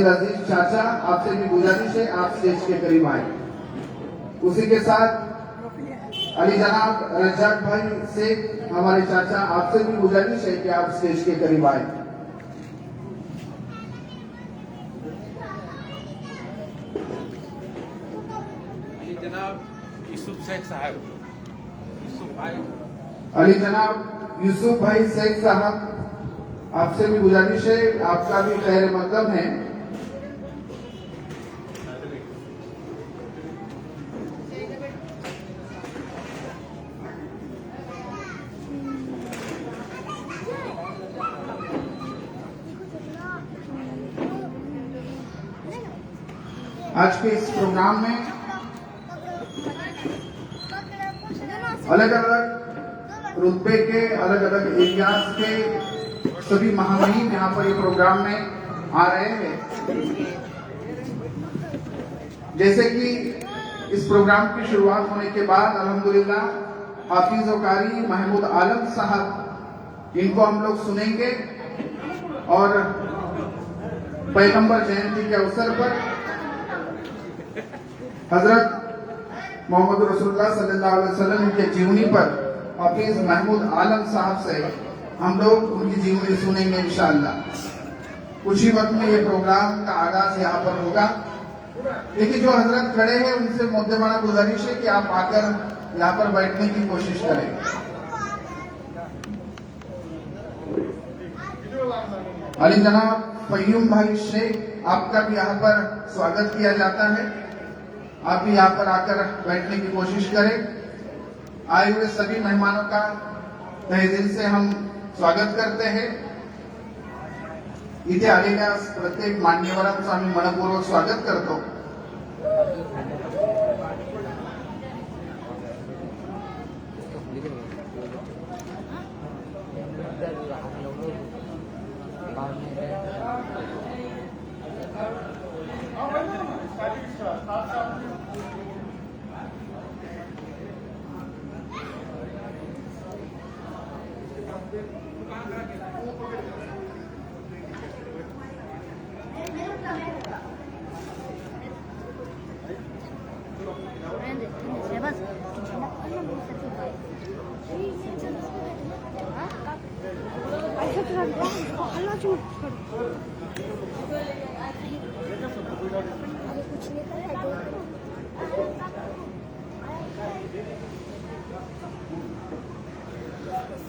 अजीज चाचा, आपसे भी गुजारिश है आप स्टेज के करीब आए। उसी के साथ अली जनाब रज्जाक भाई शेख हमारे चाचा, आपसे भी गुजारिश है कि आप स्टेज के करीब आए। जनाब यूसुफ शेख साहब, अली जनाब यूसुफ भाई शेख साहब, आपसे भी गुजारिश है, आपका भी खैर मकदम है। आज के इस प्रोग्राम में अलग अलग रुतबे के, अलग अलग एरियाज के सभी महामहिम यहाँ पर ये प्रोग्राम में आ रहे हैं। जैसे कि इस प्रोग्राम की शुरुआत होने के बाद अल्हम्दुलिल्लाह हाफिज व कारी महमूद आलम साहब, इनको हम लोग सुनेंगे और पैगंबर जयंती के अवसर पर हजरत मोहम्मद रसूलुल्लाह सल्लल्लाहु अलैहि वसल्लम के जीवनी पर हाफिज महमूद आलम साहब से हम लोग उनकी जीवनी सुनेंगे इंशाअल्लाह। कुछ ही वक्त में ये प्रोग्राम का आगाज यहाँ पर होगा। लेकिन जो हजरत खड़े हैं उनसे मुद्देमाना गुजारिश है कि आप आकर यहाँ पर बैठने की कोशिश करें। अली जनाब फयूम भाई शेख, आपका भी यहाँ पर स्वागत किया जाता है। आप भी यहाँ पर आकर बैठने की कोशिश करें। आए हुए सभी मेहमानों का तहे दिल से हम स्वागत करते हैं। इथे आलेल्या प्रत्येक मान्यवरांचं आम्ही मनपूर्वक स्वागत करतो।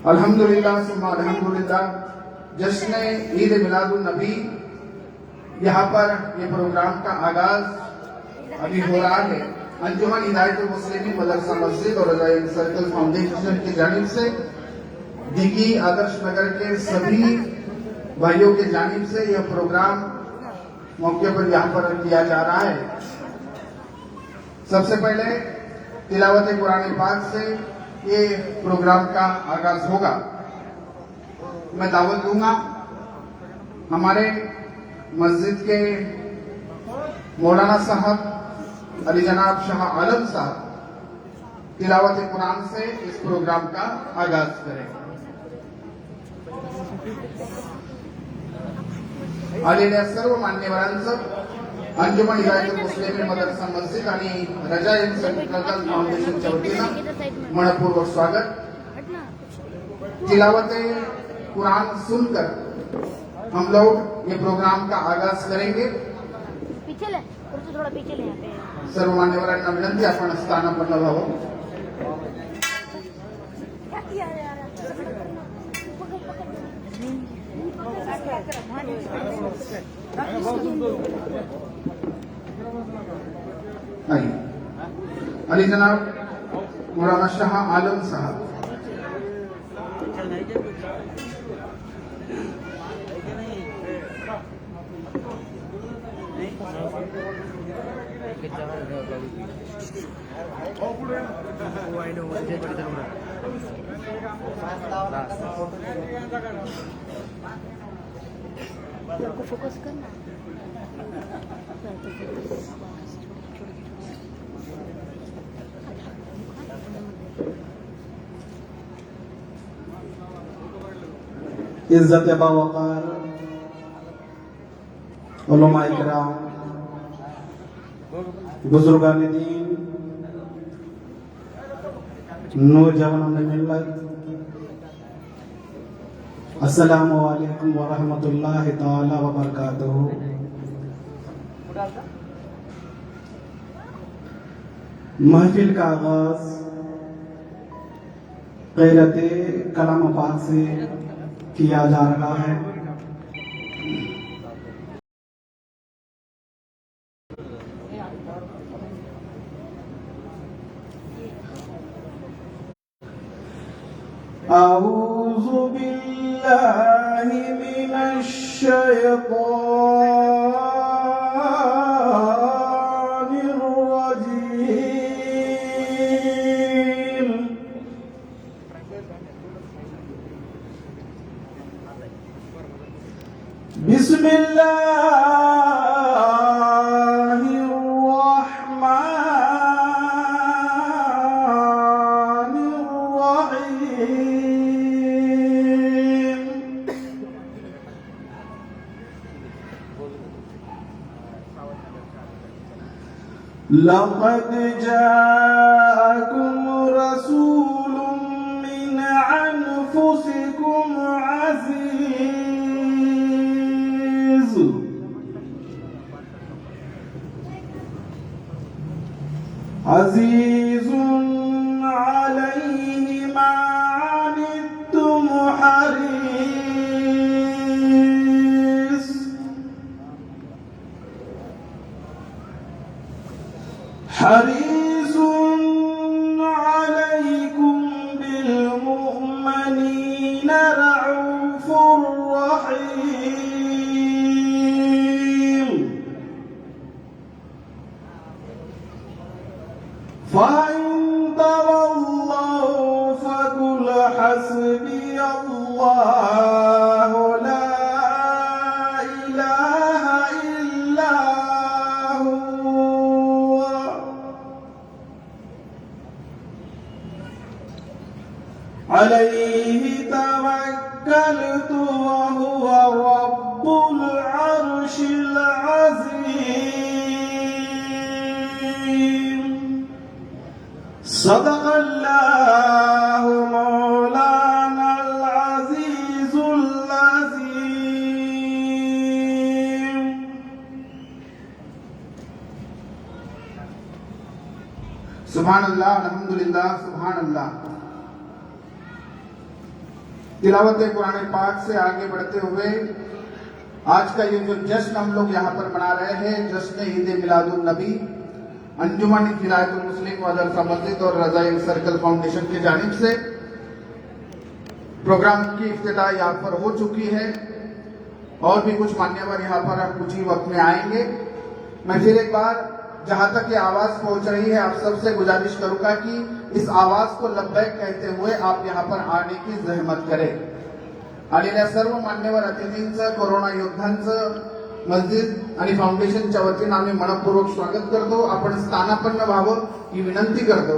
अल्हम्दुलिल्लाह सुम्मा अल्हम्दुलिल्लाह, जश्न ईद मिलादुन नबी, यहाँ पर ये प्रोग्राम का आगाज अभी हो रहा है। अंजुमन हिदायतुल मुस्लिमीन मदरसा मस्जिद और रजाई सर्कल फाउंडेशन की जानिब से दिघी आदर्श नगर के सभी भाइयों की जानिब से यह प्रोग्राम मौके पर यहाँ पर किया जा रहा है। सबसे पहले तिलावत कुरान पाक से ये प्रोग्राम का आगाज होगा। मैं दावत दूंगा हमारे मस्जिद के मौलाना साहब अली जनाब शाह आलम साहब तिलावत कुरान से इस प्रोग्राम का आगाज करें। आलेल्या सर्व मान्यवरांचं अंजुमन हिदायतुल मुस्लिमीन मदरसा मस्जिद आणि रजाई सर्कल फाउंडेशनच्या वतीनं मनपूर्वक स्वागत। तिलावत कुरान सुनकर हम लोग ये प्रोग्राम का आगाज करेंगे। थोड़ा पीछे ले सर्व मान्यवरांना विनंती आपण स्थानापन्न व्हावं। अली जनाब मौलाना शाह आलम साहब, फोकस करना। इज्जत बावकार उलमा इकराम, बुजुर्गान दीन, नौजवान मिल्लत, अस्सलामु अलैकुम व रहमतुल्लाहि ताला व बरकातुहू। महफिल का आगाज क़िरात कलाम पाक से किया जा रहा है। अऊज़ु बिल्लाहि मिनश शैतानिर रजीम। बिस्मिल्लाहिर रहमानिर रहीम। लक़द जाअकुम रसूलुम मिन अनफुसिकुम अज़ीज़ुन अलैहि मा अनित्तुम हरीसुन अलैकुम बिल मुमिनीना रऊफुर रहीम। फ़इन तवल्लौ फ़कुल हस्बियल्लाहु ला इलाहा इल्ला हुवा अलैहि तवक्कलतु व हुवा रब्बुल अर्शिल अज़ीम। सदक़ल्लाहु मौलानल अज़ीज़ुल अज़ीम। सुभान अल्लाह, अल्हम्दुलिल्लाह, सुभान अल्लाह। तिलावत कुरान पाक से आगे बढ़ते हुए आज का ये जो जश्न हम लोग यहाँ पर मना रहे हैं, जश्न ईद मिलादुन नबी, अंजुमन हिदायतुल मुस्लिम मदरसा मस्जिद और रज़ाइल सर्कल फाउंडेशन की जानिब से प्रोग्राम की इफ्तिताह यहाँ पर हो चुकी है और भी कुछ मान्यवर यहाँ पर कुछ ही वक्त में आएंगे। मैं फिर एक बार जहां तक ये आवाज पहुंच रही है आप सबसे गुजारिश करूंगा कि इस आवाज को लब्बैक कहते हुए आप यहाँ पर आने की जहमत करें। आलेल्या सर्व मान्यवर अतिथींचं, कोरोना योद्ध्यांचं मस्जिद आणि फाउंडेशनच्या वतीनं आम्ही मनपूर्वक स्वागत करतो। आपण स्थानापन्न व्हावं ही विनंती करतो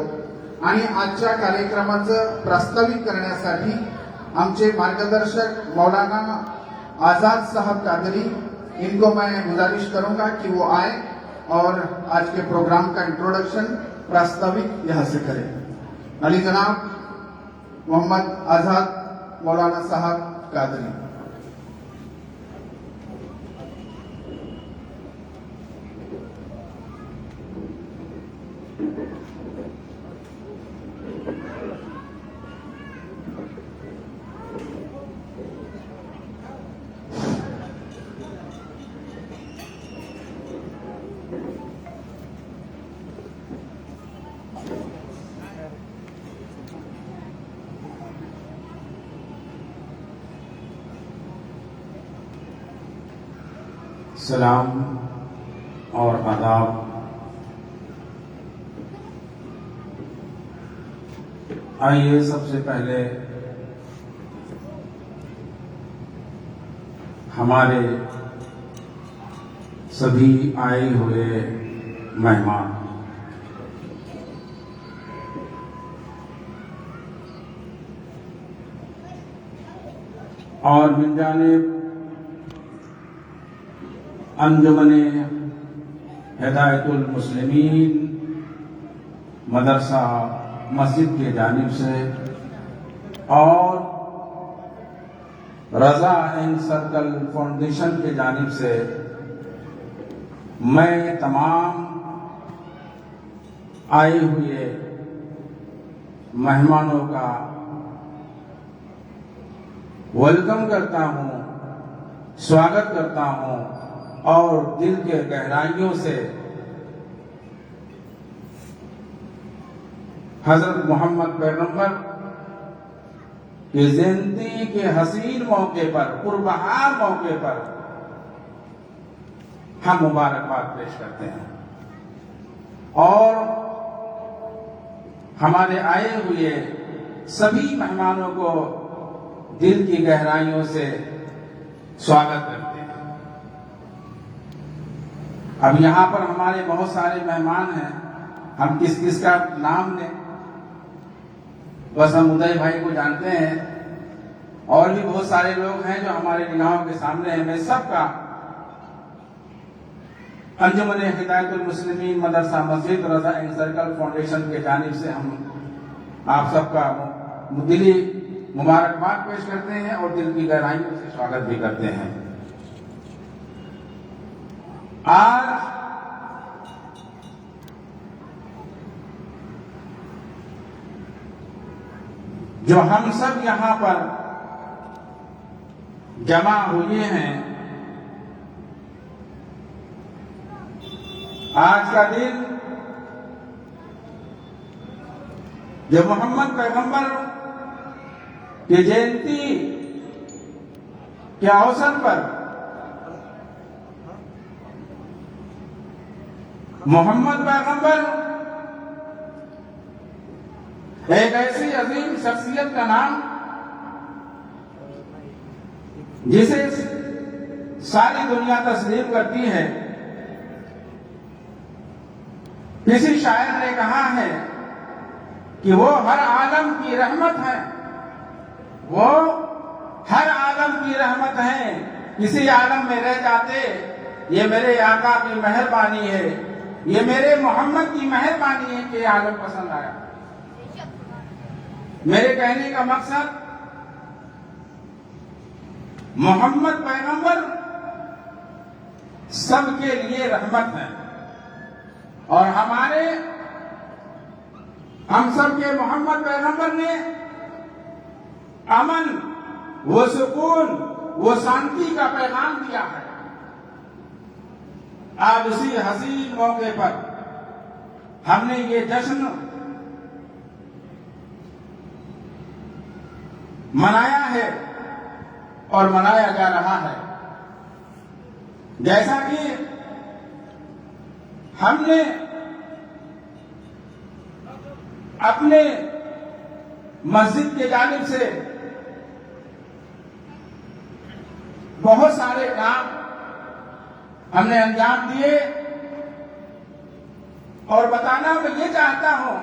आणि आजच्या कार्यक्रमाचं प्रास्ताविक करण्यासाठी आमचे मार्गदर्शक मौलाना आजाद साहब कादरी, इनको मैं गुजारिश करूंगा कि वो आए और आज के प्रोग्राम का इंट्रोडक्शन प्रास्ताविक यहां से करें। अली जनाब मोहम्मद आजाद मौलाना साहब कादरी। सलाम और आदाब। आइए सबसे पहले हमारे सभी आए हुए मेहमान और मिल जानिब अंजुमन हिदायतुल मुस्लिमीन मदरसा मस्जिद के जानिब से और रजा एंड सर्कल फाउंडेशन के जानिब से मैं तमाम आए हुए मेहमानों का वेलकम करता हूं, स्वागत करता हूं और दिल के गहराइयों से हजरत मोहम्मद पैगंबर की जिंदगी के हसीन मौके पर, पुरबहार मौके पर हम मुबारकबाद पेश करते हैं और हमारे आए हुए सभी मेहमानों को दिल की गहराइयों से स्वागत करते हैं। अब यहां पर हमारे बहुत सारे मेहमान हैं, हम किस किस का नाम लें? बस हम उदय भाई को जानते हैं, और भी बहुत सारे लोग हैं जो हमारे निगाहों के सामने हैं। मैं सबका अंजुमन हिदायतुल मुस्लिमीन मदरसा मस्जिद रजा एंड सर्कल फाउंडेशन के जानिब से हम आप सबका दिली मुबारकबाद पेश करते हैं और दिल की गहराइयों से स्वागत भी करते हैं। आज जो हम सब यहां पर जमा हुए हैं, आज का दिन जो मोहम्मद पैगंबर की जयंती के अवसर पर मोहम्मद पैगंबर एक ऐसी अजीम शख्सियत का नाम जिसे सारी दुनिया तस्लीम करती है। किसी शायर ने कहा है कि वो हर आलम की रहमत है, वो हर आलम की रहमत है, किसी आलम में रह जाते ये मेरे आका की मेहरबानी है, ये मेरे मोहम्मद की मेहरबानी है कि ये आलम पसंद आया। मेरे कहने का मकसद मोहम्मद पैगंबर सबके लिए रहमत है और हम सब के मोहम्मद पैगंबर ने अमन, वो सुकून, वो शांति का पैगाम दिया है। आज उसी हसीन मौके पर हमने ये जश्न मनाया है और मनाया जा रहा है। जैसा कि हमने अपने मस्जिद के जानिब से बहुत सारे काम हमने अंजाम दिए और बताना मैं ये चाहता हूं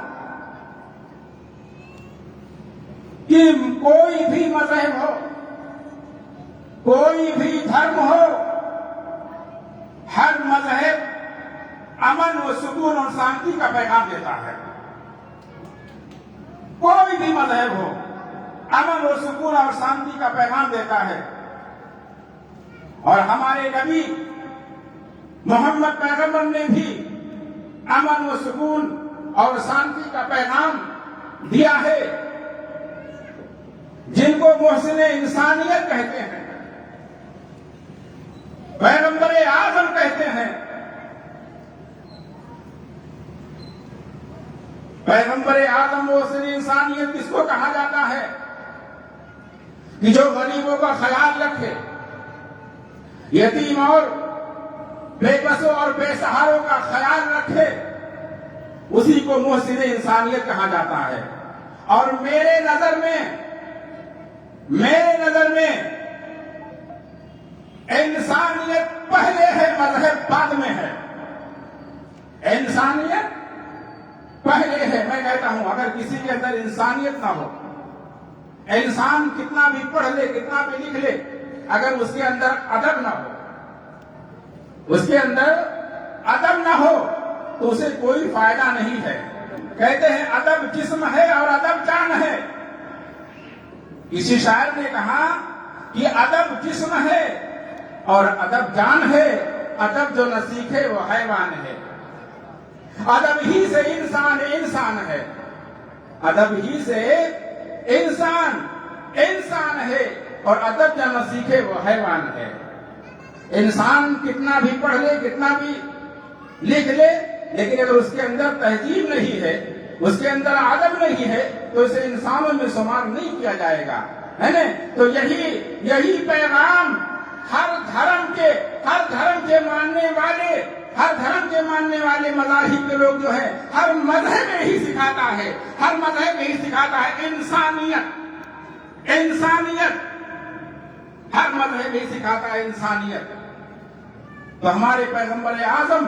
कि कोई भी मजहब हो, कोई भी धर्म हो, हर मजहब अमन व सुकून और शांति का पैगाम देता है। कोई भी मजहब हो, अमन और सुकून और शांति का पैगाम देता है और हमारे नबी मोहम्मद पैगंबर ने भी अमन व सुकून और शांति का पैगाम दिया है, जिनको मोहसिन इंसानियत कहते हैं, पैगंबर आजम कहते हैं। पैगंबर आजम मोहसिन इंसानियत किसको कहा जाता है कि जो गरीबों का ख्याल रखे, यतीम और बेबसों और बेसहारों का ख्याल रखे, उसी को मोहसिन इंसानियत कहा जाता है। और मेरे नजर में इंसानियत पहले है, मजहब बाद में है। इंसानियत पहले है। मैं कहता हूं अगर किसी के अंदर इंसानियत ना हो, इंसान कितना भी पढ़ ले, कितना भी लिख ले, अगर उसके अंदर अदब ना हो उसके अंदर अदब न हो तो उसे कोई फायदा नहीं है। कहते हैं अदब जिस्म है और अदब जान है। किसी शायर ने कहा कि अदब जिस्म है और अदब जान है, अदब जो न सीखे वो हैवान है। अदब ही से इंसान इंसान है, अदब ही से इंसान इंसान है और अदब जो न सीखे वो हैवान है। इंसान कितना भी पढ़ ले, कितना भी लिख ले, लेकिन अगर उसके अंदर तहजीब नहीं है, उसके अंदर अदब नहीं है, तो इसे इंसानों में शुमार नहीं किया जाएगा, है ना। तो यही पैगाम हर धर्म के मानने वाले मज़ाहिब के लोग जो है हर मजहब में ही सिखाता है, हर मजहब में ही सिखाता है इंसानियत। हर मजहब में ही सिखाता है इंसानियत। तो हमारे पैगंबर आजम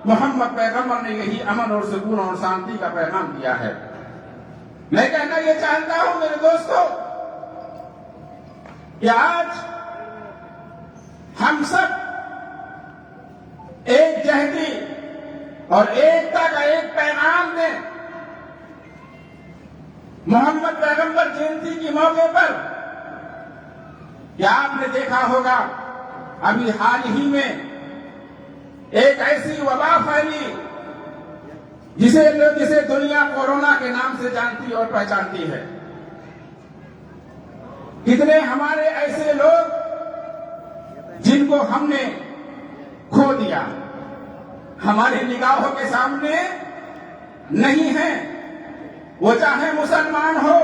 मोहम्मद पैगंबर ने यही अमन और सुकून और शांति का पैगाम दिया है। मैं कहना ये चाहता हूं मेरे दोस्तों कि आज हम सब एक जहदी और एकता का एक पैगाम दें। मोहम्मद पैगंबर जयंती के मौके पर क्या आपने देखा होगा, अभी हाल ही में एक ऐसी वबा फैली जिसे दुनिया कोरोना के नाम से जानती और पहचानती है। कितने हमारे ऐसे लोग जिनको हमने खो दिया, हमारी निगाहों के सामने नहीं है। वो चाहे मुसलमान हो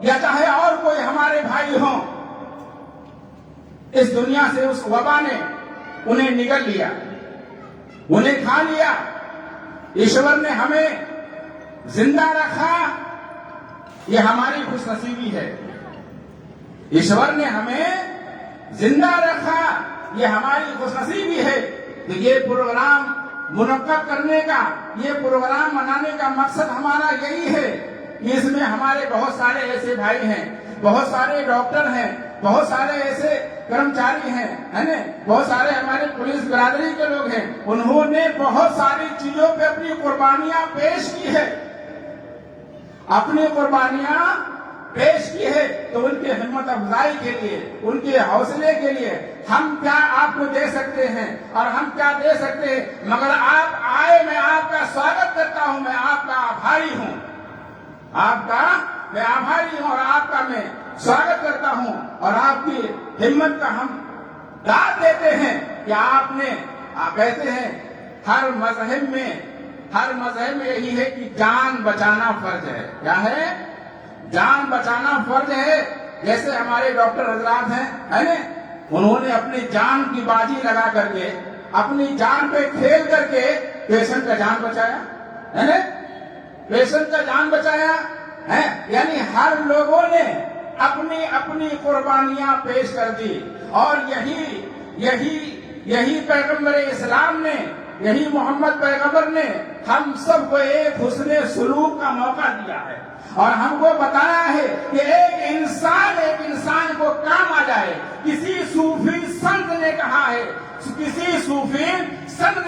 या चाहे और कोई हमारे भाई हो, इस दुनिया से उस वबा ने उन्हें निगल लिया, उन्हें खा लिया। ईश्वर ने हमें जिंदा रखा, ये हमारी खुशनसीबी है। ईश्वर ने हमें जिंदा रखा, ये हमारी खुशनसीबी है। तो ये प्रोग्राम मुनक्कद करने का, ये प्रोग्राम मनाने का मकसद हमारा यही है कि इसमें हमारे बहुत सारे ऐसे भाई हैं, बहुत सारे डॉक्टर हैं, बहुत सारे ऐसे कर्मचारी हैं, है ना, बहुत सारे हमारे पुलिस बिरादरी के लोग हैं। उन्होंने बहुत सारी चीजों पे अपनी कुर्बानियां पेश की है, अपनी कुर्बानियां पेश की है। तो उनके हिम्मत अफजाई के लिए, उनके हौसले के लिए हम क्या आपको दे सकते हैं और हम क्या दे सकते हैं। मगर आप आए, मैं आपका स्वागत करता हूं, मैं आपका आभारी हूं, मैं आभारी हूं और आपका मैं स्वागत करता हूं। और आपकी हिम्मत का हम दाद देते हैं कि आप कहते हैं हर मजहब में यही है कि जान बचाना फर्ज है। क्या है? जान बचाना फर्ज है। जैसे हमारे डॉक्टर हजरात हैं, है ना, उन्होंने अपनी जान की बाजी लगा करके, अपनी जान पे खेल करके पेशेंट का जान बचाया, है ना, पेशेंट का जान बचाया है। यानी हर लोगों ने अपनी अपनी कुर्बानियां पेश कर दी। और यही पैगंबर इस्लाम ने, यही मोहम्मद पैगंबर ने हम सबको एक हुस्ने सुलूक का मौका दिया है और हमको बताया है कि एक इंसान को काम आ जाए। किसी सूफी संत ने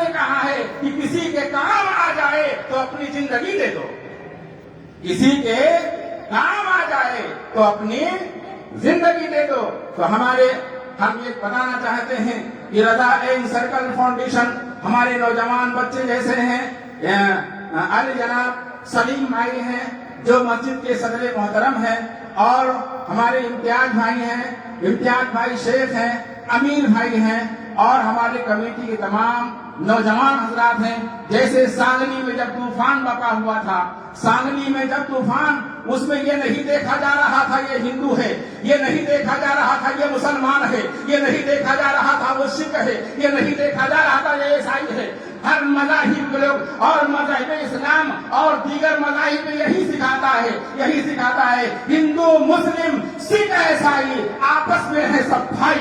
कहा है कि किसी के काम आ जाए तो अपनी जिंदगी दे दो, किसी के काम आ जाए तो अपनी जिंदगी दे दो। तो हम ये बताना चाहते हैं कि रजा एंड सर्कल फाउंडेशन हमारे नौजवान बच्चे जैसे हैं, अली जनाब सलीम भाई हैं जो मस्जिद के सदर मोहतरम हैं, और हमारे इम्तियाज भाई हैं, इम्तियाज भाई शेख हैं, अमीर भाई हैं, और हमारे कमेटी के तमाम नौजवान हजरात हैं। जैसे सांगली में जब तूफान बका हुआ था, सांगली में जब तूफान, उसमें ये नहीं देखा जा रहा था ये हिंदू है, ये नहीं देखा जा रहा था ये मुसलमान है, ये नहीं देखा जा रहा था वो सिख है, ये नहीं देखा जा रहा था ये ईसाई है। हर मज़ाहिब के लोग और मज़हब इस्लाम और दीगर मज़ाहिब यही सिखाता है हिंदू मुस्लिम सिख ईसाई आपस में है सब भाई।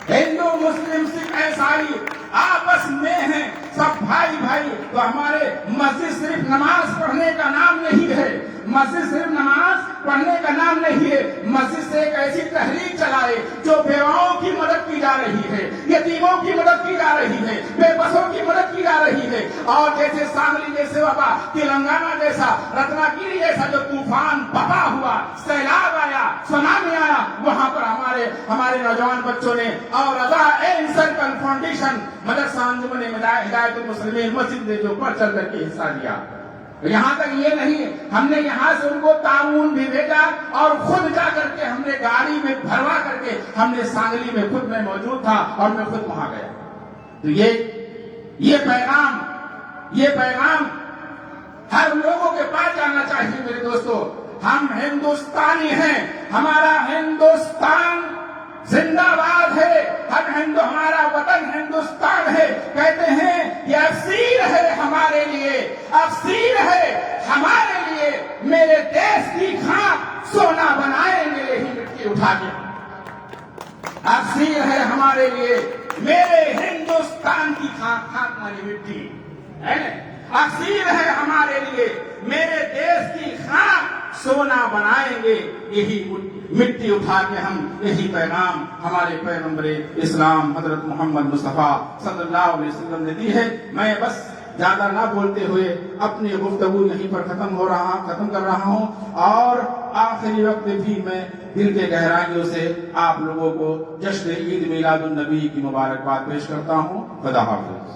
हिंदू मुस्लिम सिख ईसाई आपस में हैं सब भाई। तो हमारे मस्जिद सिर्फ नमाज पढ़ने का नाम नहीं है, मस्जिद सिर्फ नमाज पढ़ने का नाम नहीं है। मस्जिद से एक ऐसी तहरीक चलाए जो बेवाओं की मदद की जा रही है, यतीमों की मदद की जा रही है, बेबसों की मदद की जा रही है। और जैसे सांगली जैसे बाबा, तेलंगाना जैसा, रत्नागिरी जैसा जो तूफान बहा हुआ, सैलाब आया, सुनामी आया, वहां पर हमारे नौजवान बच्चों ने और अदा एन सर्कल फाउंडेशन मदरसा अंजुमन हिदायतुल मुस्लिमीन मस्जिद ने जो पर चल करके हिस्सा लिया। यहाँ तक ये नहीं, हमने यहाँ से उनको ताउन भी भेजा और खुद जा करके हमने गाड़ी में भरवा करके हमने सांगली में खुद मैं मौजूद था और मैं खुद वहां गया। तो ये पैगाम हर लोगों के पास जाना चाहिए। मेरे दोस्तों, हम हिंदुस्तानी हैं, हमारा हिंदुस्तान जिंदाबाद है, हमारा वतन हिंदुस्तान है। कहते हैं ये अफसीर है हमारे लिए, अफसीर है हमारे लिए। मेरे देश की खाक सोना बनाएंगे यही मिट्टी उठा के। अफसीर है हमारे लिए, मेरे हिंदुस्तान की खाक वाली मिट्टी है। अफसीर है हमारे लिए, मेरे देश की खाक सोना बनाएंगे यही मिट्टी उठा के हम। यही पैगाम हमारे पैगंबरे इस्लाम हजरत मोहम्मद मुस्तफा सल्लल्लाहु अलैहि वसल्लम ने दी है। मैं बस ज्यादा ना बोलते हुए अपनी गुफ्तगू यहीं पर खत्म कर रहा हूं और आखिरी वक्त भी मैं दिल के गहराइयों से आप लोगों को जश्न ईद मिलादुन नबी की मुबारकबाद पेश करता हूं। खुदा हाफिज।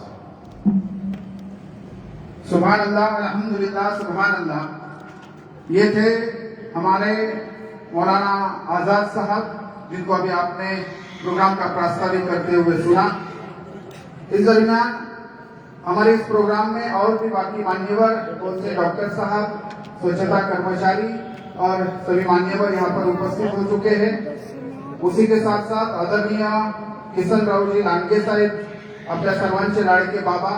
सुभान अल्लाह, अल्हम्दुलिल्लाह, सुभान अल्लाह। ये थे हमारे मौलाना आजाद साहब, जिनको अभी आपने प्रोग्राम का प्रास्ताविक करते हुए सुना। इस दरमियान हमारे इस प्रोग्राम में और भी बाकी मान्यवर जैसे डॉक्टर साहब, स्वच्छता कर्मचारी और सभी मान्यवर यहाँ पर उपस्थित हो चुके हैं। उसी के साथ साथ आदरणीय किसनरावजी लांडगे साहेब, आपल्या सर्वांचे लाडके बाबा,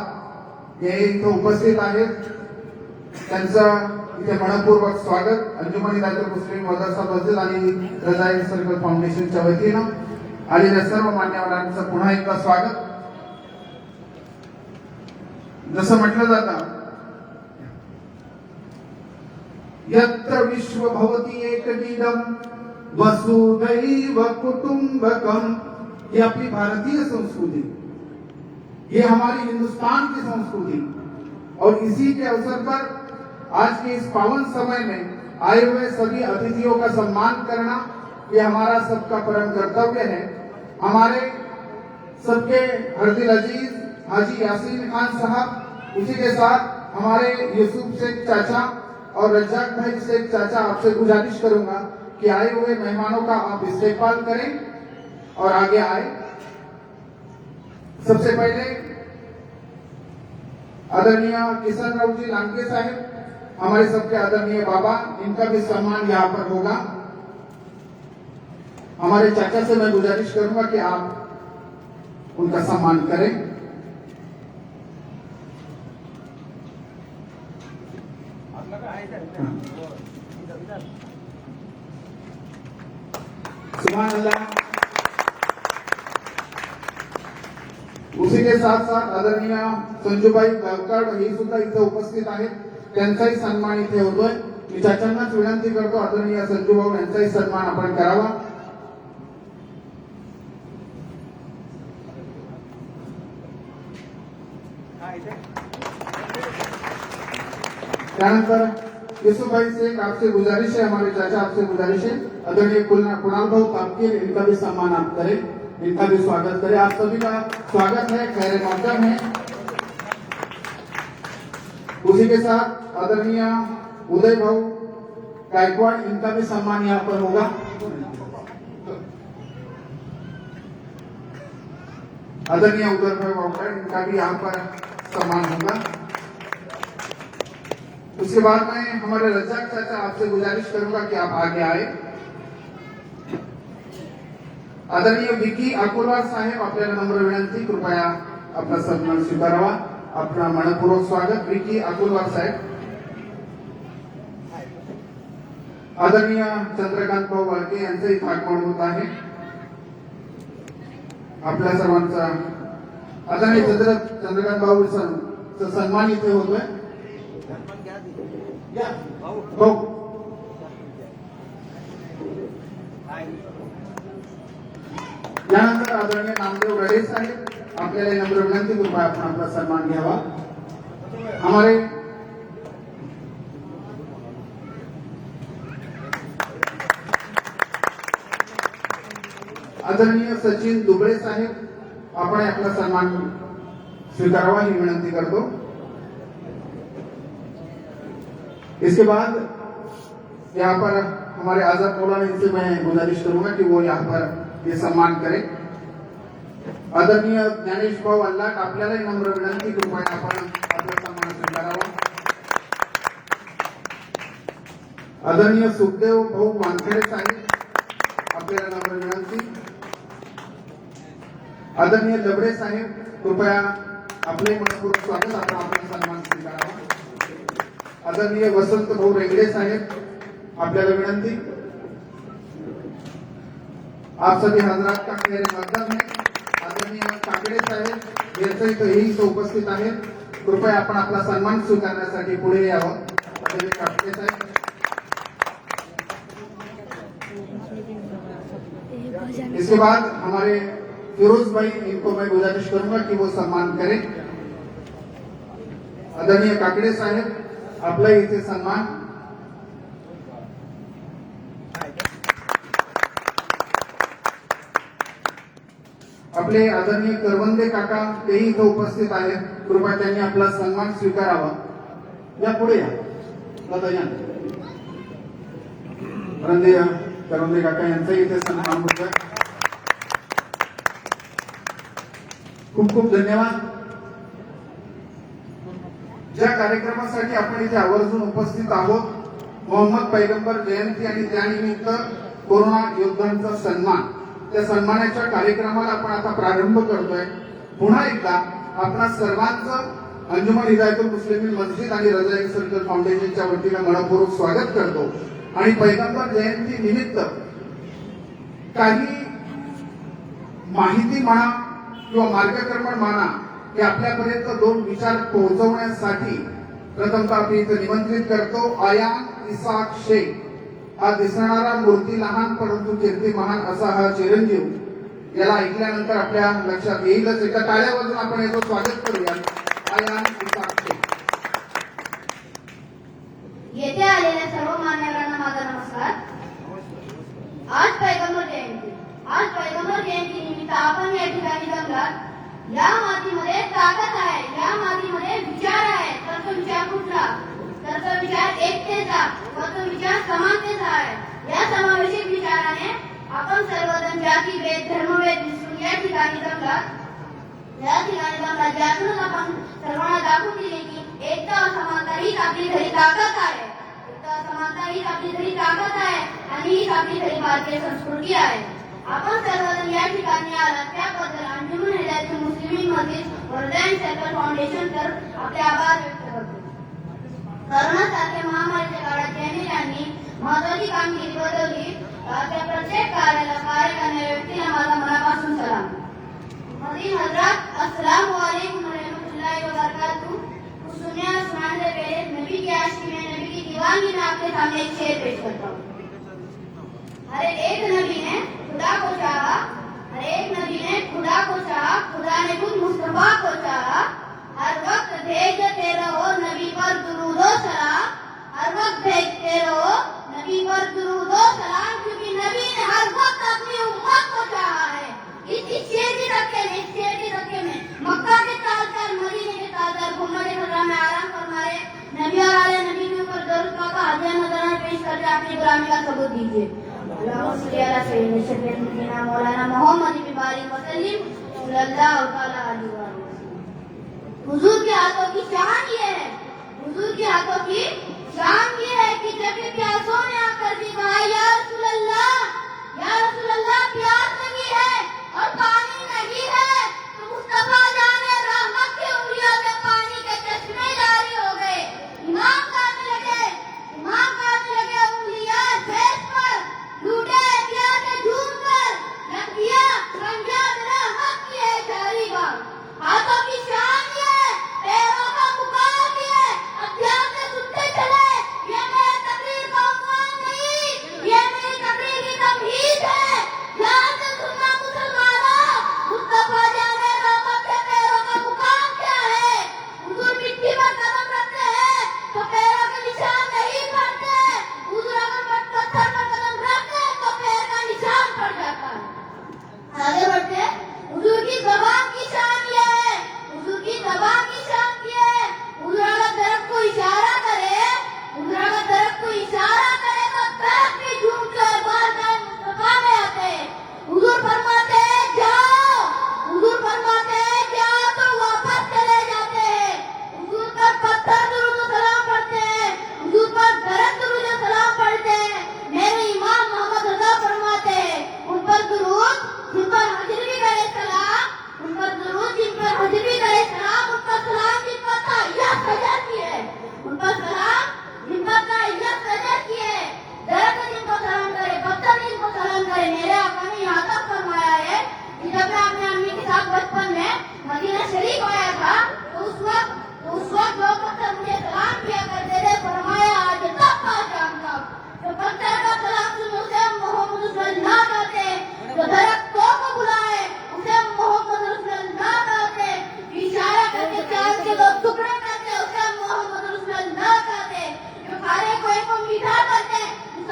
हे इथे उपस्थित आहेत। त्यांचं इथे मनपूर्वक स्वागत अंजुमन हिदायतुल मुस्लिमीन मदरसा मस्जिद आणि रजाई सर्कल फाउंडेशनच्या वतीनं आणि सर्व मान्यवरांचं पुन्हा एकदा स्वागत। जसं म्हटलं जातं, यत्र विश्व भवति एकनीडम वसुधैव कुटुंबकम। ये अपनी भारतीय संस्कृति, ये हमारी हिंदुस्तान की संस्कृति, और इसी के अवसर पर आज के इस पावन समय में आए हुए सभी अतिथियों का सम्मान करना ये हमारा सबका परम कर्तव्य है। हमारे सबके हरदिल अजीज हाजी यासीन खान साहब, उसी के साथ हमारे यूसुफ शेख चाचा और रज्जाक भाई शेख चाचा, आपसे गुजारिश करूंगा कि आए हुए मेहमानों का आप इस्तेकबाल करें और आगे आए। सबसे पहले आदरणीय किसनरावजी लांडगे साहेब, हमारे सबके आदरणीय बाबा, इनका भी सम्मान यहाँ पर होगा। हमारे चाचा से मैं गुजारिश करूंगा कि आप उनका सम्मान करें। सुभान अल्लाह। उसी के साथ साथ आदरणीय संजूभाई गावकर हे सुद्धा इथे उपस्थित आहेत, त्यांचाही सन्मान इथे होतोय। मी चाचांनाच विनंती करतो, आदरणीय संजूभाऊ यांचाही सन्मान आपण करावा। त्यानंतर यूसुफभाई शेख, आपसे गुजारिश है, हमारे चाचा आपसे गुजारिश है, आदरणीय कुणाल भाऊ तापकीर, इनका भी सम्मान आप करें, इनका भी स्वागत करें। आप सभी का स्वागत है, खैर मौसम है। उसी के साथ आदरणीय उदय भाऊ गायकवाड़, इनका भी सम्मान यहाँ पर होगा। आदरणीय उदय भाई गायकवाड़, इनका भी यहाँ पर सम्मान होगा। उसके बाद में हमारे रज्जाक चाचा, आपसे गुजारिश करूंगा कि आप आगे आए। आदरणीय विकी अकोलवार साहेब, आपल्याला नम्र विनंती, कृपया आपला सन्मान स्वीकारावा। अपना मनपूर्वक स्वागत विकी अकोलवार साहेब। आदरणीय चंद्रकांत भाऊ वाळके यांचंही आगमन होत आहे। आपल्या सर्वांचा आदरणीय चंद्रकांत भाऊ सन्मान इथे होतोय। भाऊ यानंतर आदरणीय नामदेव रडे साहेब आपल्याला नम्र विनंती कृपया आपण आपला सन्मान घ्यावा. हमारे आदरणीय सचिन दुबळे साहेब आपण आपला सन्मान स्वीकारावा ही विनंती करतो. इसके बाद यहाँ पर हमारे आजाद मौलाना इनसे मैं गुजारिश करूंगा कि वो यहाँ पर ये सम्मान करें. आदरणीय ज्ञानेश भाऊ अल्लाट आपल्यालाही नम्र विनंती कृपया आपण आपला सन्मान स्वीकारावा. आदरणीय सुखदेव भाऊ वानखेडे साहेब आपल्याला नम्र विनंती. आदरणीय लबडे साहेब कृपया आपले मनपूर्वक स्वागत आपण आपला सन्मान स्वीकारावा. आदरणीय वसंत भाऊ रेंगडे साहेब आपल्याला विनंती. आप सभी हजरात का खैर मकदम है. आदरणीय काकडे साहेब यांचं इथं उपस्थित आहेत. कृपया आपण आपला सन्मान स्वीकारण्यासाठी पुढे यावं. आदरणीय काकडे साहेब. इसके बाद हमारे फिरोज भाई इनको मैं गुजारिश करूंगा कि वो सम्मान करें. आदरणीय काकडे साहेब आपला इथे सन्मान. आपले आदरणीय करवंदे काका तेही इथं उपस्थित आहेत. कृपया त्यांनी आपला सन्मान स्वीकारावा. या पुढे या दादा या. करवंदे काका यांचाही इथे सन्मान होतोय. खूप खूप धन्यवाद. ज्या कार्यक्रमासाठी आपण इथे आवर्जून उपस्थित आहोत, मोहम्मद पैगंबर जयंती आणि त्यानिमित्त कोरोना योद्धांचा सन्मान, त्या सन्मानाच्या कार्यक्रमाला आपण आता प्रारंभ करतोय. पुन्हा एकदा आपणा सर्वांचं अंजुमन हिदायतुल मुस्लिमीन मस्जिद आणि रजाई सर्कल फाउंडेशनच्या वतीने मनपूर्वक स्वागत करतो. आणि पैगंबर जयंती निमित्त काही माहिती म्हणा किंवा मार्गक्रमण म्हणा की आपल्यापर्यंत दोन विचार पोहोचवण्यासाठी प्रथमतः आपण इथे निमंत्रित करतो. आयान इसाक शेख हा दिसणारा मूर्ती लहान परंतु कीर्ती महान असा हा चिरंजीव, याला ऐकल्यानंतर आपल्या लक्षात येईलच. एका टाळ्या वाजून आपण याचं स्वागत करूया. आयान इसाक शेख. येथे आलेल्या सर्व मान्यवरांना माझा नमस्कार. आज पैगंबर जयंती निमित्त आपण या ठिकाणी जमलात. या मातीमध्ये ताकद आहे, या मातीमध्ये विचार आहे. तर तो विचार कुठला? तर तो विचार एकतेचा व तो विचार समानतेचा आहे. या समावेशित विचाराने आपण सर्वजण जाती भेद धर्मभेद विसरून या ठिकाणी जमलात. ज्यातून आपण सर्वांना दाखवून दिले की एकता समानता हीच आपली खरी ताकद आहे. एकता समानता हीच आपली खरी ताकद आहे आणि हीच आपली खरी भारतीय संस्कृती आहे. आपण सर्वजण या ठिकाणी आलात त्याबद्दल अंजुमन हिदायतुल मुस्लिमीन मस्जिद व रजाई सर्कल फाउंडेशन तर आपले आभार व्यक्त करतो. करोनासारख्या महामारीच्या काळात ज्यांनी महत्वाची कामगिरी बजावली त्या प्रत्येक कार्याला कार्य करणाऱ्या व्यक्तीला माझा मनापासून सलाम. मदीन हजरत अस्सलाम वालेकुम रहमतुल्लाहि व बरकातहू. सुनिया सुनाने से पहले नबी की आशिकी में, नबी की दीवानगी में आपके सामने एक शेर पेश करता हूँ. हर एक नबी ने खुदा को चाहा, हर एक नबी ने खुदा को चाहा, खुदा ने खुद मुस्तफा को चाहा. हर वक्त भेजते रहो नबी पर दुरूदो सलाम, हर वक्त भेजते रहो नबी पर दुरूदो सलाम, क्योंकि नबी ने हर वक्त अपनी उम्मत को चाहा है. इस शेर के धक्के में मक्का के ताजदार, मदीने के ताजदार गुम्बद खजरा में आराम फरमा रहे नबी और आले नबी के ऊपर दरूद का हाजिर नजराना पेश करके अपनी गुलामी का सबूत दीजिए. मौलाना मोहम्मद बिन बारिक वसल्लम सल्लल्लाहु अलैहि वसल्लम. हुजूर के हाथों की शान ये है, हुजूर के हाथों की शान ये है कि जब प्यासों ने आकर भी कहा या रसूल अल्लाह प्यास लगी है और पानी नहीं है, तो मुस्तफा जाने रहमत की उंगलियों से पानी के चश्मे जारी हो गए. इमाम कहने लगे उंगलियां फेस पर लूटे प्यासे झूम कर रख दिया रंजा मेरा हक की है जारी बात. हाथों की शान ये, पैरों का मुकाम ये, अभ्यास से सुनते चले. ये मेरी तकरीर का उन्वान नहीं, ये मेरी तकरीर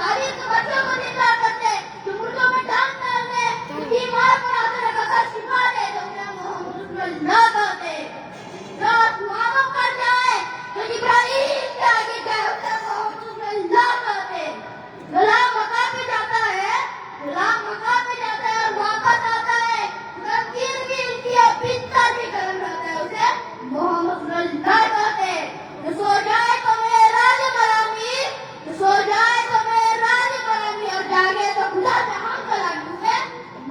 तारीख के बच्चों को जिंदा करते, जो मुर्दों में डाल डालते, जो बीमार पड़ाते, अगर शिफा दे तो उन्हें मोहम्मद ना कहते। जो आसमानों पर जाए, जो इब्राहिम के आगे गए, उन्हें मोहम्मद ना कहते। गुलाम मक्का पे जाता है, गुलाम मक्का पे जाता है और वापस आता है, नकीर भी इनकी बिस्तर भी गर्म रहता है, उसे मोहम्मद ना कहते। जो सो जाए तो मेरे राज बरामी, जो सो जाए तो मेरे राज बरामी और जागे तो खुदा से हम कलामी, उसे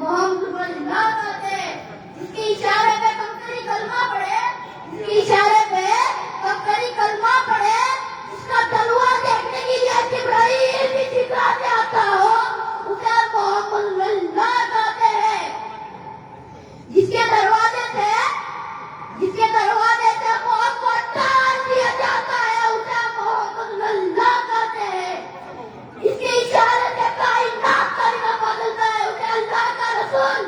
मोहम्मद ना कहते। इसके इशारे पे कंकरी कलमा पड़े, इसके इशारे पे कंकरी कलमा पड़े, इसका तलवार देखने के लिए जिब्राइल भी जिब्रा से आता हो, उसे मोहम्मद ना कहते हैं। जिसके दरवाजे से मौत को टाल दिया जाता है, उसे मोहम्मद ना कहते हैं। इसके इशारे से कायनात का रिश्ता बदलता है, उसे अल्लाह का रसूल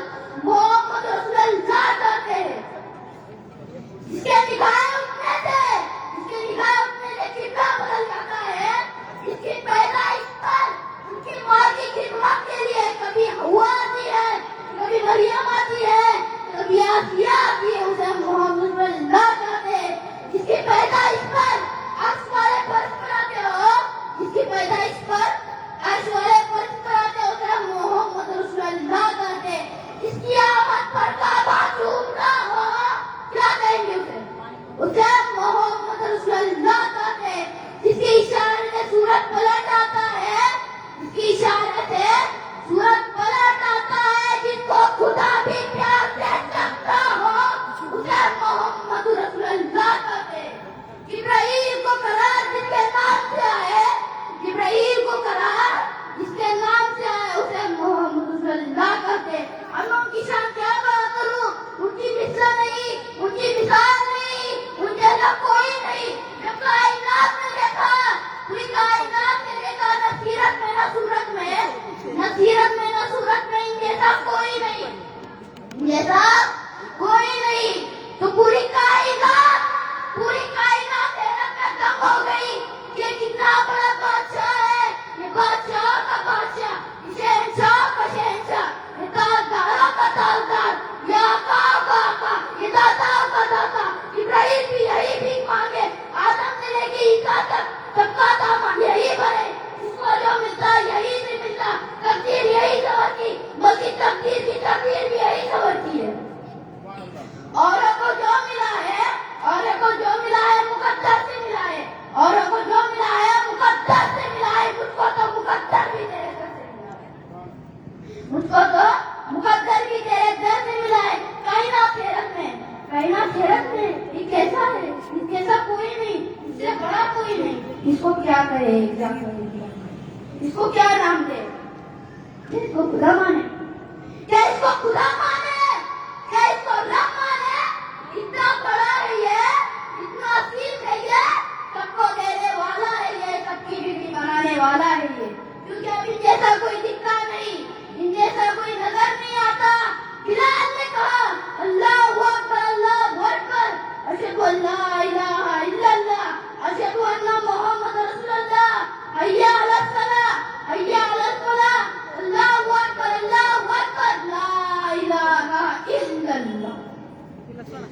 मोहम्मद रसूल ना कहते हैं। इसके निगाहें उठने से कितना बदल जाता है। इसकी पैदाइश पर उनकी माँ की खिदमत के लिए कभी हवा आती है, कभी मरियम आती है, कभी आसिया आती है, उसे मोहम्मद ना कहते। इसकी पैदाइश पर अर्श वाले फर्श पर आते हो, इसकी पैदाइश पर अर्श वाले फर्श पर आते हो, उसे मोहम्मद रसूल ना कहते। इसकी आमद पर काबा चूमना हो, क्या कहेंगे उसे मोहम्मद रसूल ना कहते। इसके इशारे से सूरज पलट आता है, इसके इशारे से सूरज पलट आता है, जिसको खुदा भी प्यार से करता हो, उसे मोहम्मद रसूल ना कहते। जिब्राइल को करार जिसके नाम से आए, जिब्राइल को करार जिसके नाम से आए, उसे मोहम्मद रसूल ना कहते। अब मैं उनकी शान क्या बात करूं, उनकी मिसाल नहीं, उनकी मिसाल नहीं, उनके जैसा कोई नहीं। जब कायनात ने देखा, पूरी कायनात ने देखा, न सीरत में न सूरत में, न सीरत में न सूरत में इनके जैसा कोई नहीं, इनके जैसा कोई नहीं। तो पूरी कायनात हैरत में दंग हो गई। ये कितना बड़ा बादशाह है, ये बादशाह का बादशाह, ये शहंशाह का शहंशाह, ये ताजदारों का ताजदार, ये आका का आका, ये दाता का दाता। इब्राहिम भी यही भीख मांगे, आदम से लेके ईसा तक सबका दामन यही भरे, इसको जो मिलता यही भी मिलता। तकदीर यही संवरती, बल्कि तकदीर की तकदीर भी यही संवरती है। औरों को जो मिला है, औरों को जो मिला है मुकद्दर से मिला है, औरों को जो मिला है मुकद्दर से मिला है। मुझको तो मुकद्दर भी तेरे दर से मिला है, मुझको तो मुकद्दर भी तेरे दर से मिला है। कायनात हैरत में ये कैसा है, इसके जैसा कोई नहीं, इससे बड़ा कोई नहीं। इसको क्या करे, क्या करे, इसको क्या नाम दे, इसको खुदा माने, क्या इसको खुदा माने, क्या इसको रब माने। इतना बड़ा है ये, इतना असीम है ये, सबको देने वाला है ये, सबकी बीवी बनाने वाला है ये। क्योंकि अब इन जैसा कोई दिखता नहीं, इन जैसा कोई नजर नहीं आता। बिलाल ने कहा अल्लाहु अकबर, अल्लाहु अकबर, अशहदु अल्ला इलाहा इल्लल्लाह, अशहदु अन्ना मुहम्मद रसूलुल्लाह, हय्या अलस सलाह, हय्या अलस फलाह, अल्लाहु अकबर, अल्लाहु अकबर, ला इलाहा इल्लल्लाह।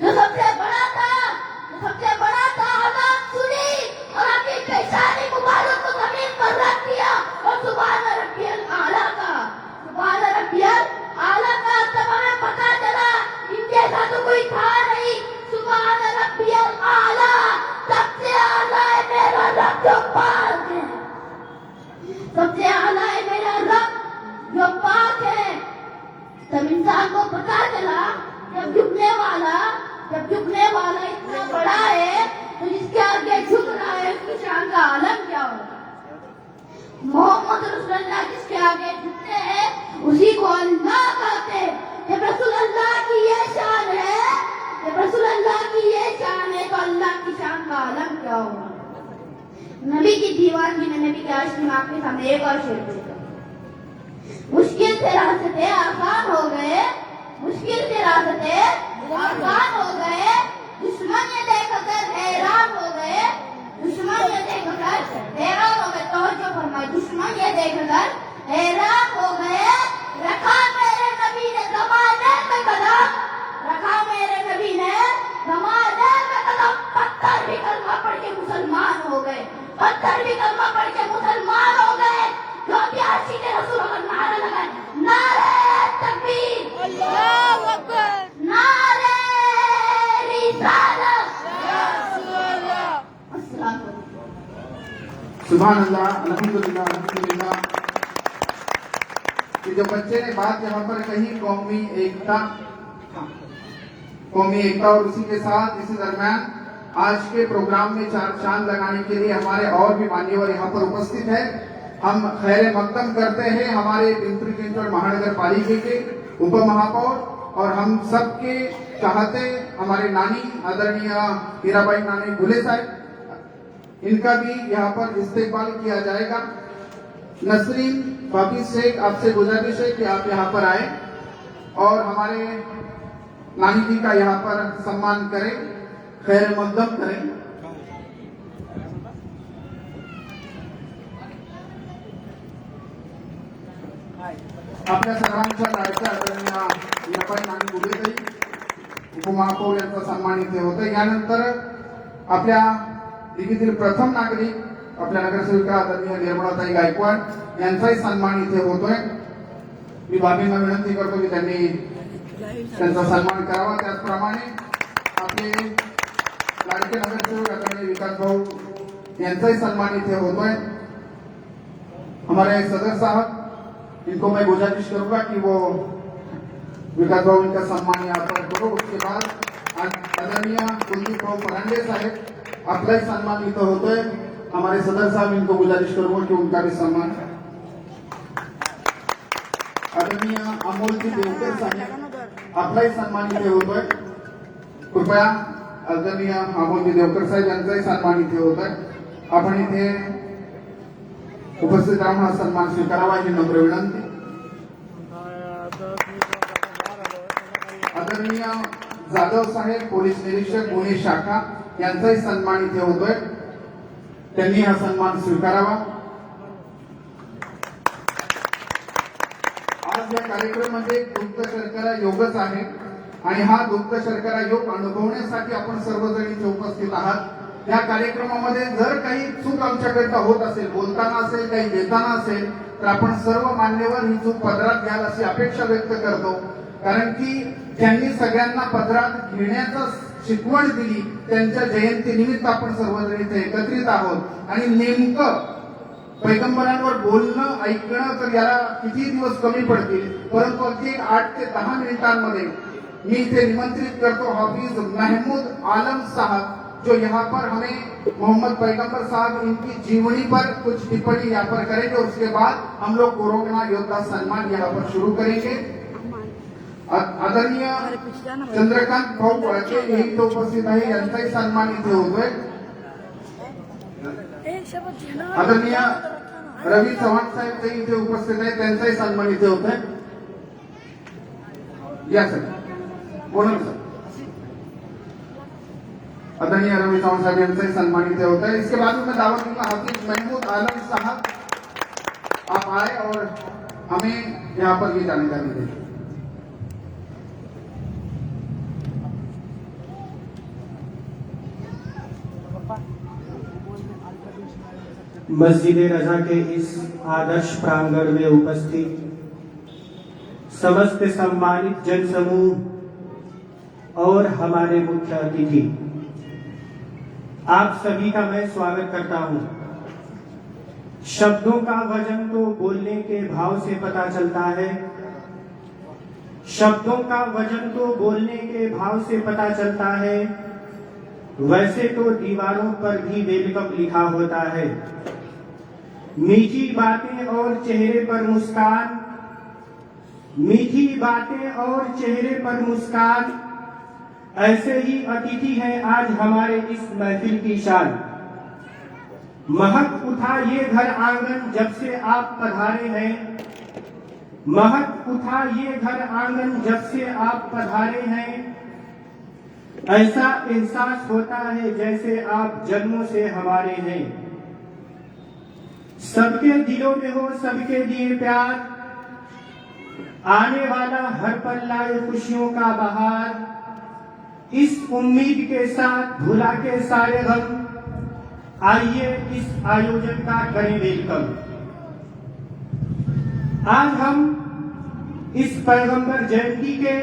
जो सबसे बड़ा था अज़ान सुनी और अपनी पेशानी मुबारक को जमीन पर रख दिया और सुभान रब्बियल आला का, सुभान रब्बियल आला का। तब हमें पता चला इन जैसा तो कोई था नहीं। सुभान रब्बियल आला, सबसे आला है मेरा रब जो पाक है, सबसे आला है मेरा रब जो पाक है। तब इंसान को पता चला जब झुकने वाला इतना बड़ा है, तो जिसके आगे झुक रहा है उसकी शान का आलम क्या होगा। मोहम्मद रसूलुल्लाह जिसके आगे झुकते हैं उसी को अल्लाह कहते हैं। जब रसूलुल्लाह की ये शान है, जब रसूलुल्लाह की ये शान है, तो अल्लाह की शान का आलम क्या होगा। नबी की दीवानगी में नबी के आशिक में आपके सामने एक और शेर देगा। मुश्किल से रास्ते आसान हो गए, मुश्किल से रास्ते आसान हो गए, दुश्मन ये देखकर हैरान हो गए, दुश्मन ये देखकर हैरान हो गए। तवज्जो फरमाए, दुश्मन ये देखकर सुभान अल्लाह, अल्हम्दुलिल्लाह, अल्हम्दुलिल्लाह। कि जो बच्चे ने बात यहाँ पर कही कौमी एकता और उसी के साथ इसी दरमियान आज के प्रोग्राम में चार चांद लगाने के लिए हमारे और भी मान्यवर यहाँ पर उपस्थित है। हम खैर मकदम करते हैं हमारे पिंपरी चिंचवड महानगर पालिका के उप महापौर और हम सबके चाहते हमारे नानी आदरणीय हीराबाई नानी घुले साहब, इनका भी यहाँ पर इस्तेकबाल किया जाएगा। नसरीन बाबी शेख, आपसे गुजारिश है कि आप यहाँ पर आए और हमारे नानी जी का यहाँ पर सम्मान करें, खैर मकदम करें। आपल्या सर्वांच्या लाडक्या आदरणीय हीराबाई नानी घुलेताई उपमहापौर यांचा सन्मान इथे होतं। यानंतर आपल्या दिल्लीतील प्रथम नागरिक आपल्या नगरसेविका आदरणीय निर्मलाताई गायकवाड यांचाही सन्मान इथे होतोय। मी बाबींना विनंती करतो की त्यांनी त्यांचा सन्मान करावा। त्याचप्रमाणे आपले लाडके नगरसेवक आदरणीय विकास भाऊ यांचाही सन्मान इथे होतोय। हमारे सदर साहब, इनको मैं गुजारिश करूंगा कि वो विकास भाऊ इनका सम्मान यहाँ पर करो। उसके बाद आदरणीय कुलदीप भाऊ फरांडे साहेब, आपका ही सम्मान इथं होतोय। हमारे सदर साहब, इनको गुजारिश करूंगा कि उनका भी सम्मान। आदरणीय अमोलजी देवकर साहेब, आपलाही सन्मान इथे होतोय। कृपया आदरणीय अमोलजी देवकर साहेब यांचाही सन्मान इथे होतोय। आपण इथे उपस्थित राहून हा सन्मान स्वीकारावा ही नम्र विनंती। आदरणीय जाधव साहेब, पोलीस निरीक्षक गुन्हे शाखा यांचाही सन्मान इथे होतोय। त्यांनी हा सन्मान स्वीकारावा। आज या कार्यक्रमामध्ये दुग्ध शर्करा योगच आहे आणि हा दुग्ध शर्करा योग अनुभवण्यासाठी आपण सर्वजण इथे उपस्थित आहात। या कार्यक्रमामध्ये जर काही चूक आमच्याकडनं होत असेल, बोलताना असेल, काही देताना असेल, तर आपण सर्व मान्यवर ही चूक पदरात घ्याल अशी अपेक्षा व्यक्त करतो। कारण की त्यांनी सगळ्यांना पदरात घेण्याचा शिकवण दिली, त्यांच्या जयंतीनिमित्त आपण सर्वजण इथे एकत्रित आहोत आणि नेमकं पैगंबरांवर बोलणं ऐकणं तर याला किती दिवस कमी पडतील, परंतु अगदी 8 ते 10 मिनिटांमध्ये मी इथे निमंत्रित करतो हाफिज महमूद आलम साहब, जो यहाँ पर हमें मोहम्मद पैगंबर साहब इनकी जीवनी पर कुछ टिप्पणी यहाँ पर करेंगे। उसके बाद हम लोग कोरोना योद्धा सम्मान यहाँ पर शुरू करेंगे। आदरणीय चंद्रकांत भाऊ वळके हे इथे उपस्थित आहे, यांचाही सन्मान इथे होतोय। आदरणीय रवी चव्हाण साहेब ते इथे उपस्थित आहे, त्यांचाही सन्मान इथे होतोय। या सर, बोला सर। आदरणीय रवी चव्हाण साहब यांचाही सन्मान इथे होता है। इसके बाद में दावत दूंगा हाफिज महमूद आलम साहब, आप आए और हमें यहाँ पर ये जानकारी दें। मस्जिद रजा के इस आदर्श प्रांगण में उपस्थित समस्त सम्मानित जन समूह और हमारे मुख्य अतिथि, आप सभी का मैं स्वागत करता हूं। शब्दों का वजन तो बोलने के भाव से पता चलता है, शब्दों का वजन तो बोलने के भाव से पता चलता है। वैसे तो दीवारों पर भी वेलकम लिखा होता है। मीठी बातें और चेहरे पर मुस्कान, मीठी बातें और चेहरे पर मुस्कान, ऐसे ही अतिथि हैं आज हमारे इस महफिल की शान। महक उठा ये घर आंगन जब से आप पधारे हैं, महक उठा ये घर आंगन जब से आप पधारे हैं। ऐसा एहसास होता है जैसे आप जन्मों से हमारे हैं। सबके दिलों में हो सबके लिए प्यार, आने वाला हर पल लाए खुशियों का बहार। इस उम्मीद के साथ भुला के सारे गम, आइए इस आयोजन का करें वेलकम। आज हम इस पैगंबर जयंती के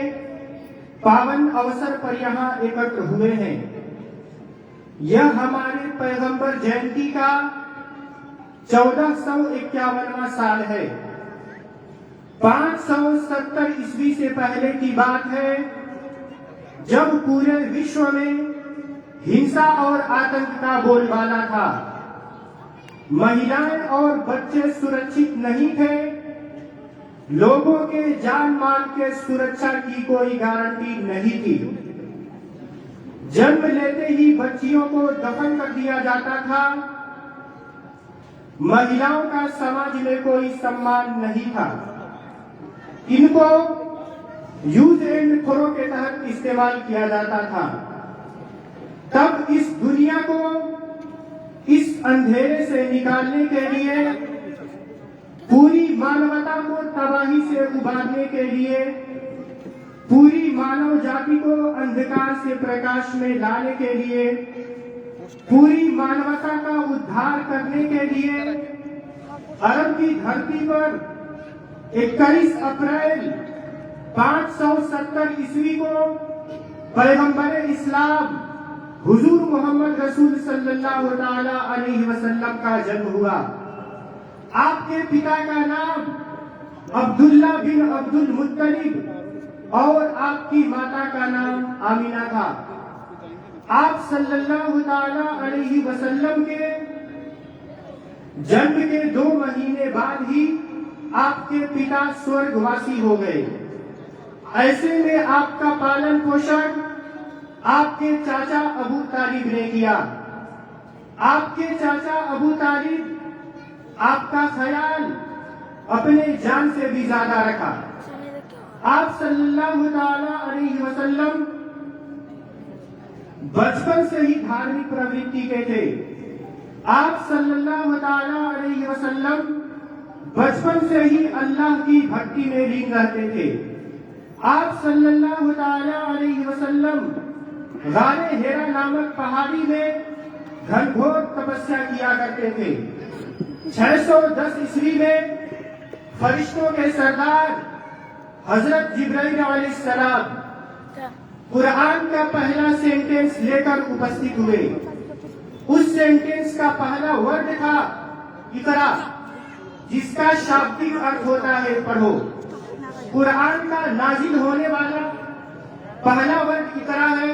पावन अवसर पर यहाँ एकत्र हुए हैं। यह हमारे पैगंबर जयंती का 1451वां साल है। 570 ईस्वी से पहले की बात है, जब पूरे विश्व में हिंसा और आतंक का बोलबाला था। महिलाएं और बच्चे सुरक्षित नहीं थे। लोगों के जान माल के सुरक्षा की कोई गारंटी नहीं थी। जन्म लेते ही बच्चियों को दफन कर दिया जाता था। महिलाओं का समाज में कोई सम्मान नहीं था। इनको यूज एंड थ्रो के तहत इस्तेमाल किया जाता था। तब इस दुनिया को इस अंधेरे से निकालने के लिए, पूरी मानवता को तबाही से उबारने के लिए, पूरी मानव जाति को अंधकार से प्रकाश में लाने के लिए, पूरी मानवता का उद्धार करने के लिए अरब की धरती पर 21 अप्रैल 570 ईस्वी को पैगंबर इस्लाम हुजूर मोहम्मद रसूल सल्लल्लाहु ताला अलैहि वसल्लम का जन्म हुआ। आपके पिता का नाम अब्दुल्ला बिन अब्दुल मुत्तलिब और आपकी माता का नाम आमिना था। आप सल्लल्लाहु ताला अलैहि वसल्लम के जन्म के 2 महीने बाद ही आपके पिता स्वर्गवासी हो गए। ऐसे में आपका पालन पोषण आपके चाचा अबू तालिब ने किया। आपके चाचा अबू तालिब आपका ख्याल अपने जान से भी ज्यादा रखा। आप सल्लल्लाहु ताला अलैहि वसल्लम बचपन से ही धार्मिक प्रवृत्ति के थे। आप सल्लल्लाहु ताला अलैहि वसल्लम बचपन से ही अल्लाह की भक्ति में लीन रहते थे। आप सल्लल्लाहु ताला अलैहि वसल्लम गारे हेरा नामक पहाड़ी में घनघोर तपस्या किया करते थे। 610 ईस्वी में फरिश्तों के सरदार हजरत जिब्राइल अलैहिस्सलाम कुरान का पहला सेंटेंस लेकर उपस्थित हुए। उस सेंटेंस का पहला वर्ड था इकरा, जिसका शाब्दिक अर्थ होता है पढ़ो। कुरान का नाजिल होने वाला पहला वर्ड इकरा है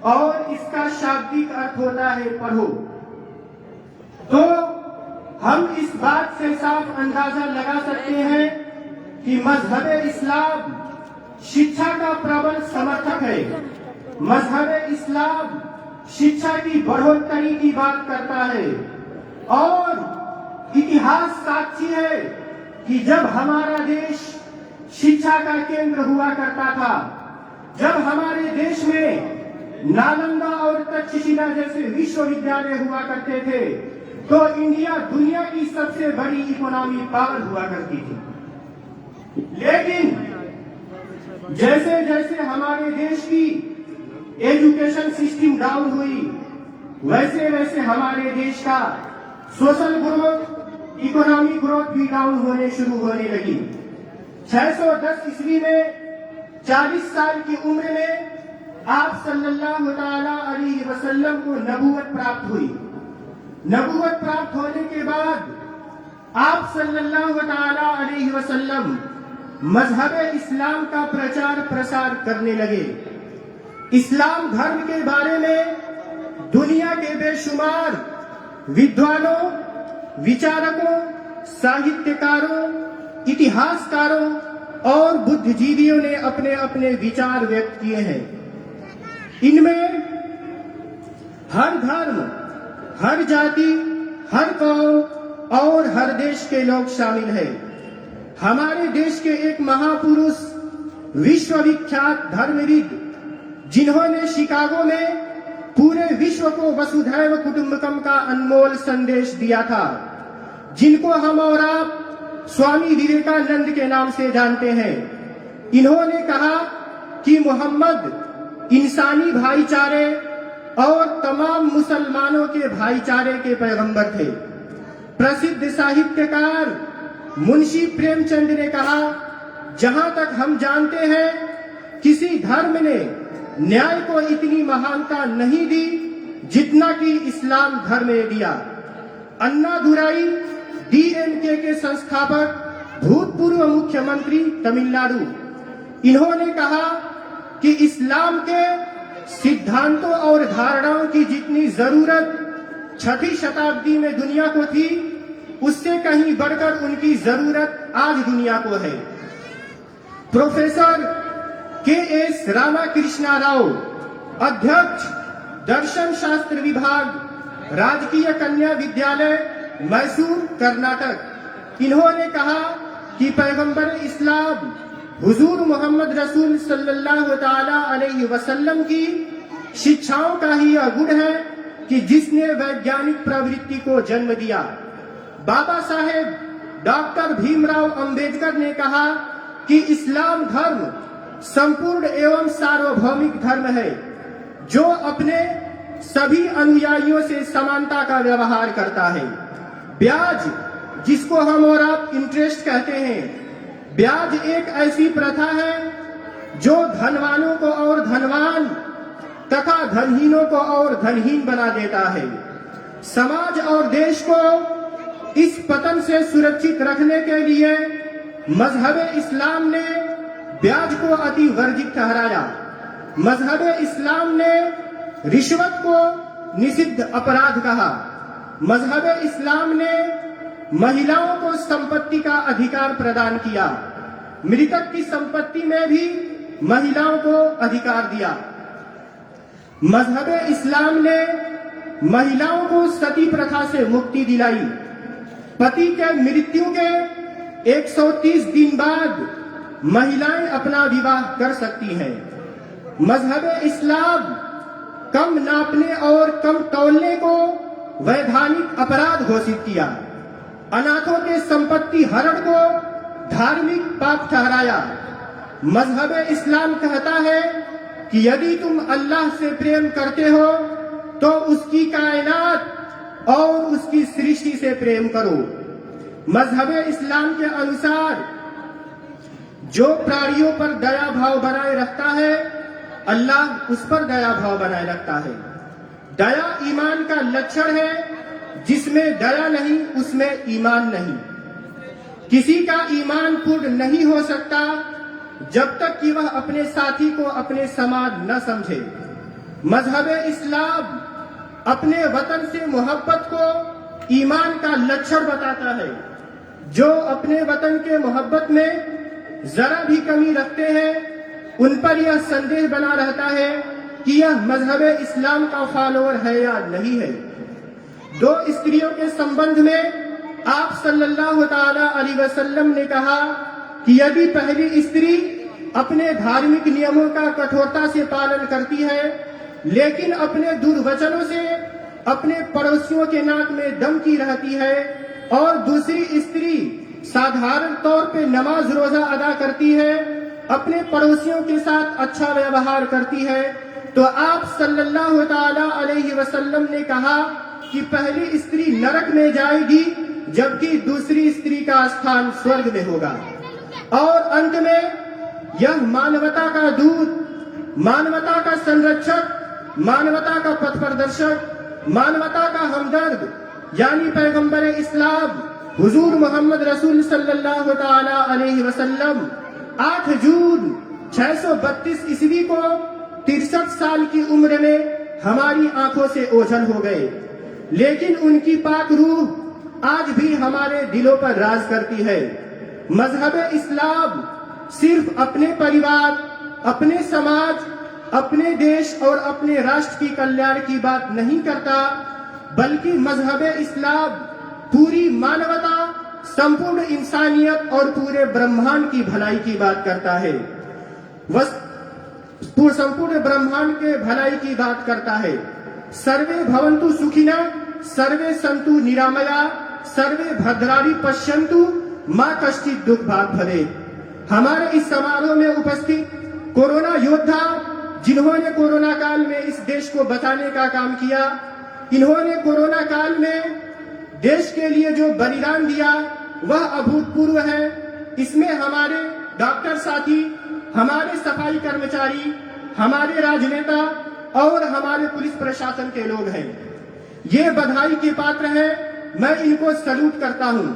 और इसका शाब्दिक अर्थ होता है पढ़ो। तो हम इस बात से साफ अंदाजा लगा सकते हैं कि मजहब इस्लाम शिक्षा का प्रबल समर्थक है। मजहब इस्लाम शिक्षा की बढ़ोतरी की बात करता है और इतिहास साक्षी है कि जब हमारा देश शिक्षा का केंद्र हुआ करता था, जब हमारे देश में नालंदा और तक्षशिला जैसे विश्वविद्यालय हुआ करते थे, तो इंडिया दुनिया की सबसे बड़ी इकोनॉमी पावर हुआ करती थी। लेकिन जैसे जैसे हमारे देश की एजुकेशन सिस्टम डाउन हुई, वैसे वैसे हमारे देश का सोशल ग्रोथ, इकोनॉमिक ग्रोथ भी डाउन होने शुरू होने लगी। 610 ईस्वी में 40 साल की उम्र में आप सल्लल्लाहु ताला अलैहि वसल्लम को नबूवत प्राप्त हुई। नबूवत प्राप्त होने के बाद आप सल्लल्लाहु ताला अलैहि वसल्लम मजहब इस्लाम का प्रचार प्रसार करने लगे। इस्लाम धर्म के बारे में दुनिया के बेशुमार विद्वानों, विचारकों, साहित्यकारों, इतिहासकारों और बुद्धिजीवियों ने अपने अपने विचार व्यक्त किए हैं। इनमें हर धर्म, हर जाति, हर कौम और हर देश के लोग शामिल हैं। हमारे देश के एक महापुरुष, विश्वविख्यात धर्मविद, जिन्होंने शिकागो में पूरे विश्व को वसुधैव कुटुंबकम का अनमोल संदेश दिया था, जिनको हम और आप स्वामी विवेकानंद के नाम से जानते हैं। इन्होंने कहा कि मोहम्मद इंसानी भाईचारे और तमाम मुसलमानों के भाईचारे के पैगंबर थे। प्रसिद्ध साहित्यकार मुंशी प्रेमचंद ने कहा, जहां तक हम जानते हैं किसी धर्म ने न्याय को इतनी महानता नहीं दी जितना कि इस्लाम धर्म ने दिया। अन्नादुराई डीएमके के संस्थापक, भूतपूर्व मुख्यमंत्री तमिलनाडु, इन्होंने कहा कि इस्लाम के सिद्धांतों और धारणाओं की जितनी जरूरत 6वीं शताब्दी में दुनिया को थी, उससे कहीं बढ़कर उनकी जरूरत आज दुनिया को है। Professor KS. रामाकृष्णा राव, अध्यक्ष दर्शन शास्त्र विभाग, राजकीय कन्या विद्यालय, मैसूर, कर्नाटक, इन्होंने कहा कि पैगंबर इस्लाम हुजूर मोहम्मद रसूल सल्लल्लाहु ताला अलैहि वसल्लम की शिक्षाओं का ही यह गुण है कि जिसने वैज्ञानिक प्रवृत्ति को जन्म दिया। बाबा साहेब डॉक्टर भीमराव अंबेडकर ने कहा कि इस्लाम धर्म संपूर्ण एवं सार्वभौमिक धर्म है, जो अपने सभी अनुयायियों से समानता का व्यवहार करता है। ब्याज, जिसको हम और आप इंटरेस्ट कहते हैं, ब्याज एक ऐसी प्रथा है जो धनवानों को और धनवान तथा धनहीनों को और धनहीन बना देता है। समाज और देश को इस पतन से सुरक्षित रखने के लिए मजहब इस्लाम ने ब्याज को अति वर्जित ठहराया। मजहब इस्लाम ने रिश्वत को निषिद्ध अपराध कहा। मजहब इस्लाम ने महिलाओं को संपत्ति का अधिकार प्रदान किया। मृतक की संपत्ति में भी महिलाओं को अधिकार दिया। मजहब इस्लाम ने महिलाओं को सती प्रथा से मुक्ति दिलाई। पति के मृत्यु के 130 दिन बाद महिलाएं अपना विवाह कर सकती हैं। मजहब इस्लाम कम नापने और कम तौलने को वैधानिक अपराध घोषित किया। अनाथों के संपत्ति हरण को धार्मिक पाप ठहराया। मजहब इस्लाम कहता है कि यदि तुम अल्लाह से प्रेम करते हो तो उसकी कायनात और उसकी सृष्टि से प्रेम करो। मजहब इस्लाम के अनुसार जो प्राणियों पर दया भाव बनाए रखता है, अल्लाह उस पर दया भाव बनाए रखता है। दया ईमान का लक्षण है। जिसमें दया नहीं उसमें ईमान नहीं। किसी का ईमान पूर्ण नहीं हो सकता जब तक कि वह अपने साथी को अपने समान न समझे। मजहब इस्लाम अपने वतन से मोहब्बत को ईमान का लक्षण बताता है। जो अपने वतन के मोहब्बत में जरा भी कमी रखते हैं, उन पर यह संदेह बना रहता है कि यह मजहब इस्लाम का फॉलोअर है या नहीं है। दो स्त्रियों के संबंध में आप सल्लल्लाहु ताला अलैहि वसल्लम ने कहा कि यदि पहली स्त्री अपने धार्मिक नियमों का कठोरता से पालन करती है, लेकिन अपने दुर्वचनों से अपने पड़ोसियों के नाक में दम की रहती है, और दूसरी स्त्री साधारण तौर पे नमाज रोजा अदा करती है, अपने पड़ोसियों के साथ अच्छा व्यवहार करती है, तो आप सल्लल्लाहु ताला अलैहि वसल्लम ने कहा कि पहली स्त्री नरक में जाएगी, जबकि दूसरी स्त्री का स्थान स्वर्ग में होगा। और अंत में यह मानवता का दूत, मानवता का संरक्षक, मानवता का पथ प्रदर्शक, मानवता का हमदर्द, यानी पैगंबर इस्लाम हुजूर मोहम्मद रसूल सल्लल्लाहु ताला अलैहि वसल्लम 8 जून 632 ईस्वी को 63 साल की उम्र में हमारी आंखों से ओझल हो गए, लेकिन उनकी पाक रूह आज भी हमारे दिलों पर राज करती है। मजहब इस्लाम सिर्फ अपने परिवार, अपने समाज, अपने देश और अपने राष्ट्र की कल्याण की बात नहीं करता, बल्कि मजहब इस्लाम पूरी मानवता, संपूर्ण इंसानियत और पूरे ब्रह्मांड की भलाई की बात करता है। संपूर्ण ब्रह्मांड के भलाई की बात करता है। सर्वे भवन्तु सुखिनः, सर्वे सन्तु निरामया, सर्वे भद्राणि पश्यन्तु, मां कश्चित् दुःख भाग् भवेत्। हमारे इस समारोह में उपस्थित कोरोना योद्धा, जिन्होंने कोरोना काल में इस देश को बचाने का काम किया, इन्होंने कोरोना काल में देश के लिए जो बलिदान दिया वह अभूतपूर्व है। इसमें हमारे डॉक्टर साथी, हमारे सफाई कर्मचारी, हमारे राजनेता और हमारे पुलिस प्रशासन के लोग हैं। ये बधाई के पात्र हैं मैं इनको सैल्यूट करता हूं।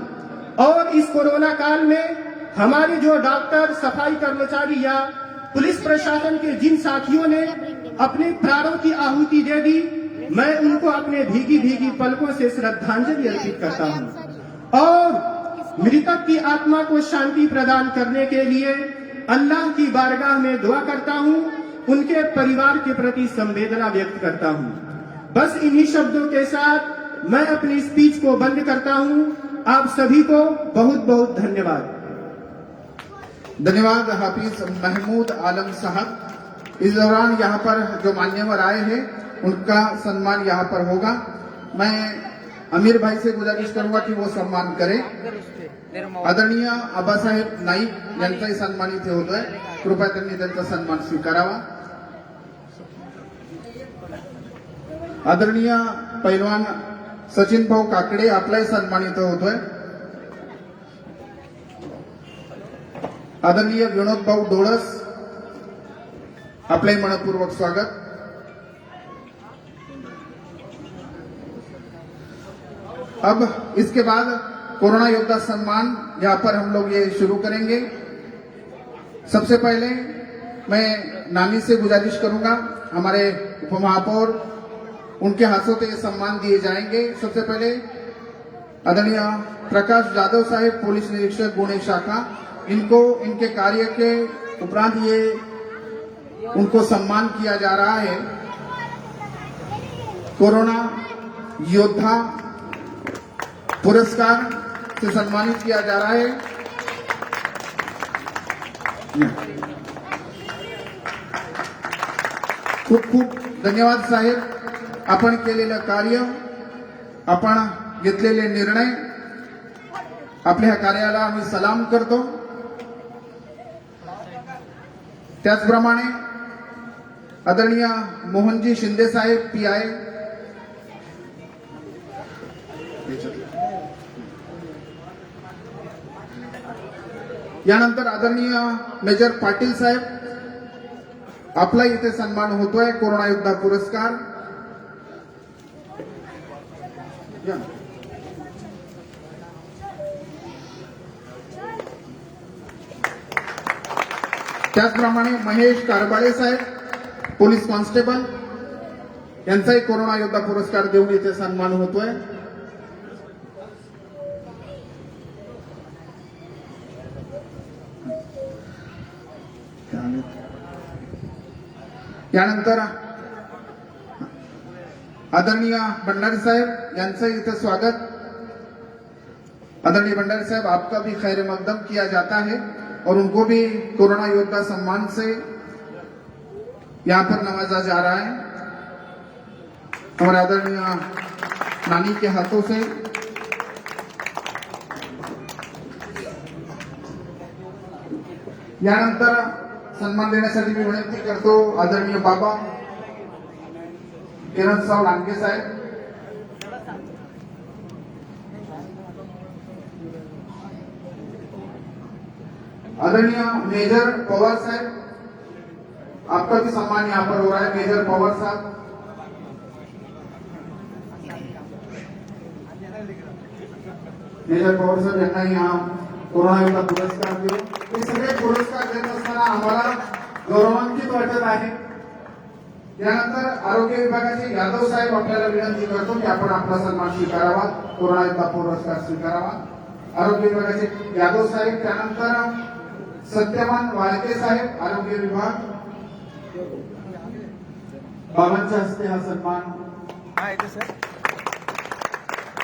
और इस कोरोना काल में हमारे जो डॉक्टर, सफाई कर्मचारी या पुलिस प्रशासन के जिन साथियों ने अपने प्राणों की आहुति दे दी, मैं उनको अपने भीगी भीगी पलकों से श्रद्धांजलि अर्पित करता हूं और मृतक की आत्मा को शांति प्रदान करने के लिए अल्लाह की बारगाह में दुआ करता हूं, उनके परिवार के प्रति संवेदना व्यक्त करता हूं। बस इन्हीं शब्दों के साथ मैं अपनी स्पीच को बंद करता हूं। आप सभी को बहुत बहुत धन्यवाद। धन्यवाद हाफिज महमूद आलम साहब। इस दौरान यहाँ पर जो मान्यवर आए हैं उनका सम्मान यहाँ पर होगा। मैं अमीर भाई से गुजारिश करूंगा कि वो सम्मान करें। आदरणीय आबासाहेब नाईक यांचाही सन्मान इथे होतोय, कृपया त्यांनी त्यांचा सन्मान स्वीकारावा। आदरणीय पैलवान सचिन भाऊ काकडे आपलाही सन्मान इथं होतोय। आदरणीय विनोद भाऊ डोळस आपलंही मनपूर्वक स्वागत। अब इसके बाद कोरोना योद्धा सम्मान यहाँ पर हम लोग ये शुरू करेंगे। सबसे पहले मैं नानी से गुजारिश करूंगा, हमारे उपमहापौर, उनके हाथों से ये सम्मान दिए जाएंगे। सबसे पहले आदरणीय प्रकाश जाधव साहेब, पुलिस निरीक्षक गुणे शाखा, इनको इनके कार्य के उपरांत ये उनको सम्मान किया जा रहा है। कोरोना योद्धा पुरस्कार से सम्मानित किया जा रहा है। खूप खूप धन्यवाद साहेब, आपण केलेलं कार्य, आपण घेतलेले निर्णय, आपल्या कार्याला आम्ही सलाम करतो। त्याचप्रमाणे आदरणीय मोहनजी शिंदे साहेब, PI, यानंतर आदरणीय मेजर पाटील साहेब, आपला इथे सन्मान होतोय, कोरोना योद्धा पुरस्कार। त्याचप्रमाणे महेश कारबाळे साहेब, पोलीस कॉन्स्टेबल, यांचाही कोरोना योद्धा पुरस्कार देऊन इथे सन्मान होतोय। यानंतर आदरणीय भंडारी साहेब यांचं इथे स्वागत। आदरणीय भंडारी साहब, आपका भी खैर मकदम किया जाता है और उनको भी कोरोना योद्धा सम्मान से यहाँ पर नवाजा जा रहा है हमारे आदरणीय नानी के हाथों से। यानंतर सन्मान देण्यासाठी मी विनंती करतो आदरणीय बाबा किरणसाव लांडगे साहेब, आदरणीय मेजर पवार साहब, आपका भी सम्मान यहाँ पर हो रहा है। मेजर पवार साहब, मेजर पवार साहब यांना यहाँ कोरोना योद्धा पुरस्कार दिले। हे सगळे पुरस्कार देत असताना आम्हाला गौरवान्वित वाटत आहे। यानंतर आरोग्य विभागाचे यादव साहेब, आपल्याला विनंती करतो की आपण आपला सन्मान स्वीकारावा, कोरोना योद्धा पुरस्कार स्वीकारावा। आरोग्य विभागाचे यादव साहेब, त्यानंतर सत्यवान वाळके साहेब, आरोग्य विभाग, बाबांच्या हस्ते हा सन्मान।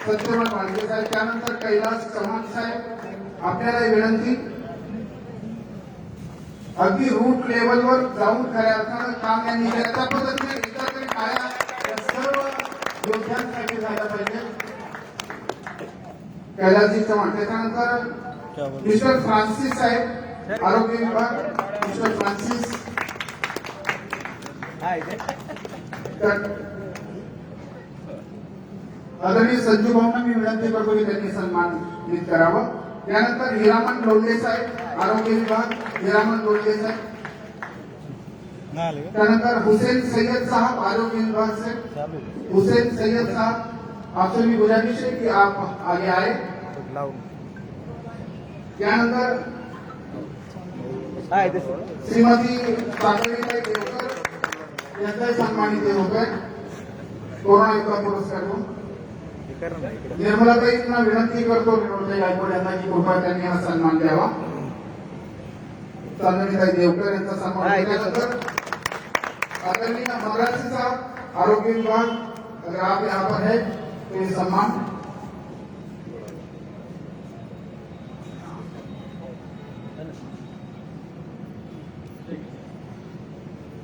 सत्यवान वाळके साहेब, त्यानंतर कैलास चव्हाण साहेब, आपल्याला विनंती, अगदी रूट लेवलवर जाऊन खऱ्या अर्थानं काम यांनी त्या पद्धतीने इतर तरी काया सर्व योद्ध्यांसाठी झालं पाहिजे। कैलासजी चव्हाण, त्याच्यानंतर मिस्टर फ्रान्सिस साहेब, आरोग्य विभाग, मिस्टर फ्रान्सिस, आदरणीय संजू भाऊंना मी विनंती करतो की त्यांनी सन्मानित करावं। त्यानंतर हिरामन लोंढे साहेब, आरोग्य विभाग, हिरामन लोंढे साहेब, त्यानंतर हुसेन सय्यद साहब, आरोग्य विभाग से हुसेन सय्यद साहब, आपसे भी गुजारिश है कि आप आगे आए। त्यानंतर श्रीमती सागरीताई देवकर यांचाही सन्मानित होत आहे कोरोना योद्धा पुरस्कार म्हणून। निर्मलाताईंना विनंती करतो निर्मलाताई गायकवाड यांना की कृपया त्यांनी हा सन्मान द्यावा। सागरीताई देवकर यांचा सन्मान केल्यानंतर आदरणीय मद्रासी साहब आरोग्य विभाग, अगर आप यहाँ पर है तो ये सम्मान।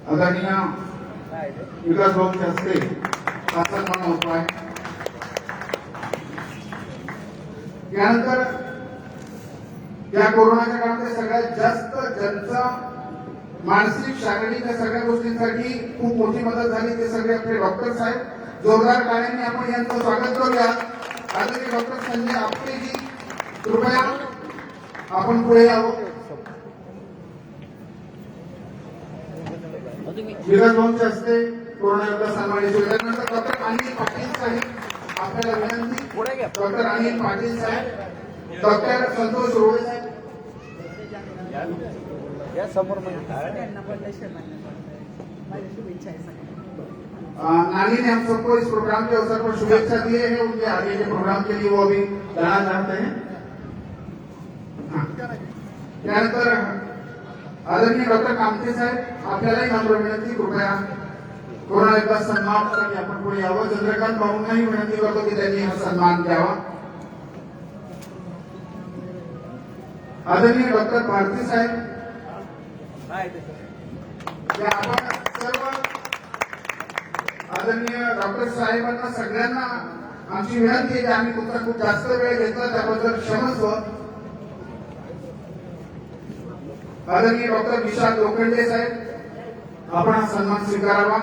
आदरणीय विकास भाऊच्या हस्ते हा सन्मान होतो आहे। यानंतर या कोरोनाच्या काळामध्ये सगळ्यात जास्त ज्यांचा मानसिक शारीरिक या सगळ्या गोष्टींसाठी खूप मोठी मदत झाली ते सगळे आपले डॉक्टर साहेब। जोरदार टाळ्यांनी आपण यांचं स्वागत करूया। आदरणीय डॉक्टर संजय आपटेजी, कृपया आपण पुढे यावं। विकास भाऊंच्या हस्ते कोरोना योद्धा सन्मानित होईल। त्यानंतर डॉक्टर अनिल पाटील साहेब, आपल्याला विनंती, डॉक्टर अनिल पाटील साहेब, डॉक्टर संतोष रोळे साहेब, नानी ने हम सबको इस प्रोग्राम के अवसर पर शुभेच्छा दिए हैं। उनके आगे के प्रोग्राम के लिए वो अभी जाना चाहते हैं। त्यानंतर आदरणीय डॉक्टर कामते साहेब, आपल्यालाही नम्र विनंती, कृपया कोरोना योद्धा सन्मानासाठी आपण पुढे यावं। चंद्रकांत भाऊंनाही विनंती करतो की त्यांनी हा सन्मान द्यावा। आदरणीय डॉक्टर भारती साहेब, आपण सर्व आदरणीय डॉक्टर साहेबांना सगळ्यांना आमची विनंती आहे की आम्ही तुमचा खूप जास्त वेळ घेतला त्याबद्दल क्षमस्व। आदरणीय डॉक्टर विशाल लोखंडे साहेब, आपण हा सन्मान स्वीकारावा।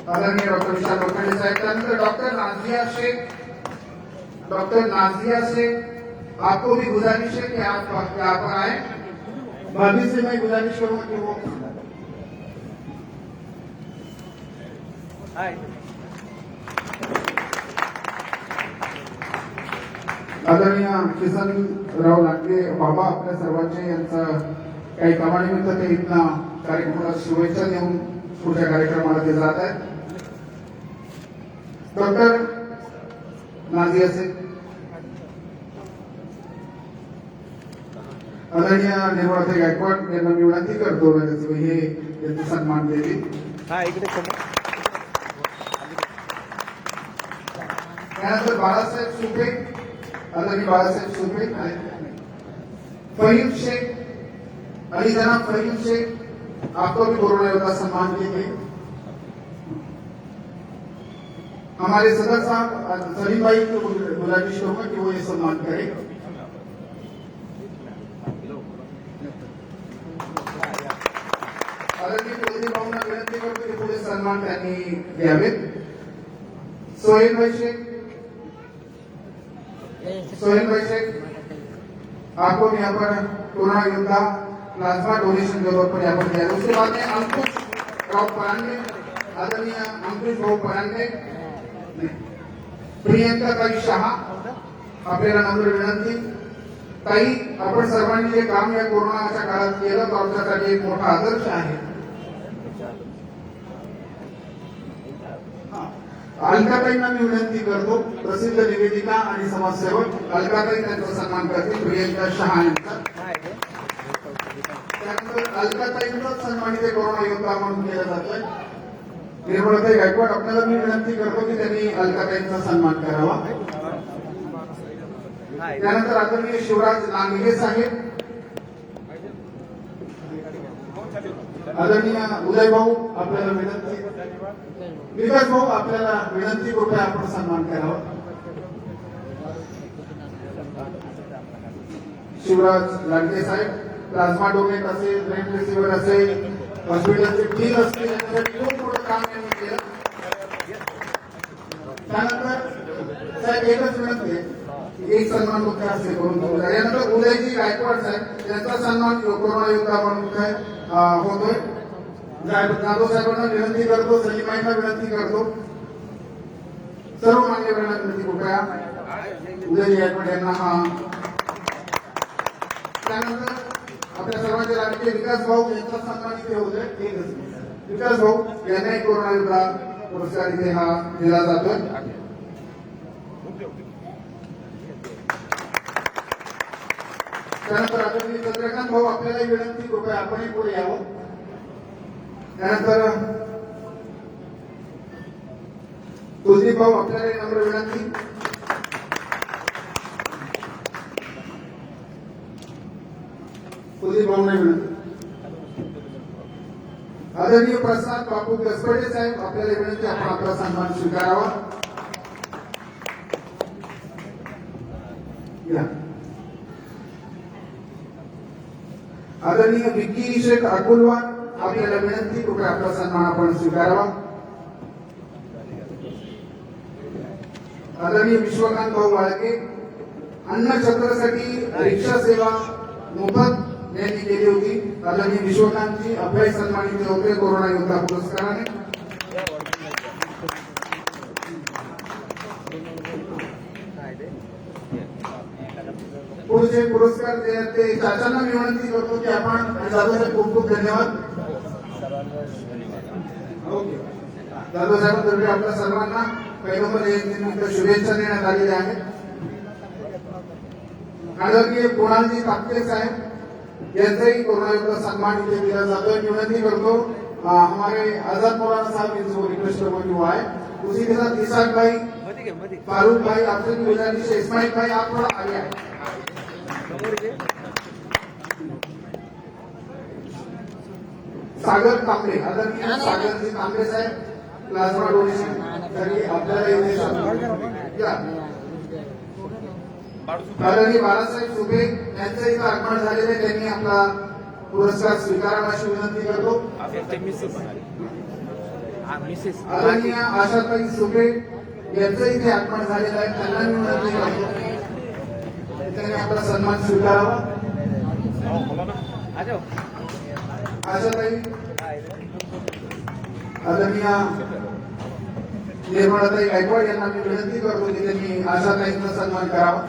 आदरणीय डॉक्टर विशाल लोखंडे साहेब, त्यानंतर डॉक्टर नाजिया शेख, डॉक्टर नाजिया शेख, आपको भी गुजारिश है कि आप यहाँ पर आए। भाभी से मैं गुजारिश करूंगा कि वो आदरणीय किसनराव लांडगे बाबा आपल्या सर्वांचे यांचं काही कामानिमित्त ते इथं कार्यक्रमाला शुभेच्छा देऊन पुढच्या कार्यक्रमाला ते जात आहेत। डॉक्टर नाझिया शेख, आदरणीय निर्मलाताई गायकवाड यांना मी विनंती करतो हे यांचे सन्मान देतील। त्यानंतर बाळासाहेब सुपे, आदरणीय बाळासाहेब सुपे, फहीम शेख, अली जनाब फहीम शेख, आपको भी कोरोना योद्धा सम्मान देंगे। हमारे सदर साहब सलीम भाई को गुजारिश करूंगा कि वो ये सम्मान करें। आदरणीय चौधरी भाऊंना विनंती करतो की पुढे सन्मान त्यांनी द्यावेत। सोहेल भाई शेख, सोहेल भाई शेख, आपको भी यहाँ पर कोरोना योद्धा प्लाज्मा डोनेशन के तौर पर यहाँ पर दिया। उसके बाद में अंकुश राव परांडे, आदरणीय अंकुश भाऊ परांडे, प्रियंका ताई शहा, आपल्याला नम्र विनंती, ताई आपण सर्वांनी जे काम या कोरोनाच्या काळात केलं तो आमच्यासाठी एक मोठा आदर्श आहे। अलकाताईंना मी विनंती करतो, प्रसिद्ध निवेदिका आणि समाजसेवक अलकाताई त्यांचा सन्मान करतील, प्रियंका शहा यांचा। त्यानंतर अलकाताईंचाच सन्मानित कोरोना योद्धा म्हणून केलं जातोय। निर्मलाताई गायकवाड, आपल्याला मी विनंती करतो की त्यांनी अलकाताईंचा सन्मान करावा। त्यानंतर आदरणीय शिवराज लांडगे साहेब, आदरणीय उदय भाऊ, आपल्याला विनंती, विकास भाऊ, आपल्याला विनंती, कृपया आपण सन्मान करावा। शिवराज लांडगे साहेब, प्लाझ्मा डोनेट असेल, रेमडेसिवीर असेल, हॉस्पिटलचे बिल असतील, याच्यासाठी खूप मोठं काम यांनी केलं। त्यानंतर साहेब एकच विनंती आहे, एक सन्मान मुख्य हस्ते करून ठेवला। यानंतर उदयजी गायकवाड साहेब, त्यांचा सन्मान कोरोना योद्धा म्हणून होतोय। जाधव साहेबांना विनंती करतो, सलीमाईंना विनंती करतो। सर्व मान्यवरांना विनंती कृपया उदय गायकवाड यांना हा त्यानंतर आपल्या सर्वांचे लाडके विकास भाऊ यांचा सन्मान इथे होतोय. विकास भाऊ यांना एक कोरोना योद्धा पुरस्कार इथे हा दिला जातोय. त्यानंतर आदरणीय चंद्रकांत भाऊ आपल्याला विनंती कृपया आपणही पुढे यावं. त्यानंतर कुलदीप भाऊ आपल्याला नम्र विनंती. कुलदीप भाऊंना विनंती. आदरणीय प्रसाद बापू कसबडे साहेब आपल्याला विनंती आपण आपला सन्मान स्वीकारावा. या. आदरणीय विक्की शेख अकुलवार आपल्याला विनंती कृपया आपला सन्मान आपण स्वीकारावा. आदरणीय विश्वकांत भाऊ वाळके अन्न छत्रासाठी रिक्षा सेवा मोफत यांनी केली होती. आदरणीय विश्वकांतजी अभय सन्मानित होते कोरोना योद्धा पुरस्काराने. पुढचे पुरस्कार देण्यात ते चाचांना मी विनंती करतो की आपण जाधव साहेब खूप खूप धन्यवाद. ओके जाधव साहेबांतर्फे आपल्या सर्वांना पैगंबर जयंतीनिमित्त शुभेच्छा देण्यात आलेल्या आहेत. आदरणीय कुणालजी कापके साहेब यांचाही कोरोना योद्धा सन्मान इथे दिला जातोय. विनंती करतो हमारे आजाद मौलाना साहब इनको रिक्वेस्ट हुआ है. उसी के साथ इसाक भाई, फारूक भाई, आपसे भी गुजारिश है. इस्माइल भाई आप थोड़ा आगे आए. सागर तांबे आदरणीय सागरजी तांबे साहेब प्लाझ्मा डोनेशन तरी आपल्याला येथे आदरणीय बाळासाहेब सुभे यांचं इथं आगमन झालेलं आहे. त्यांनी आपला पुरस्कार स्वीकारावा अशी विनंती करतो. आदरणीय आशाताई सुभे यांचं इथे आगमन झालेलं आहे. त्यांना विनंती करतो त्यांनी आपला सन्मान स्वीकारावा. आशाताई आदरणीय निर्मलाताई गायकवाड यांना मी विनंती करतो की त्यांनी आशाताईंचा सन्मान करावा.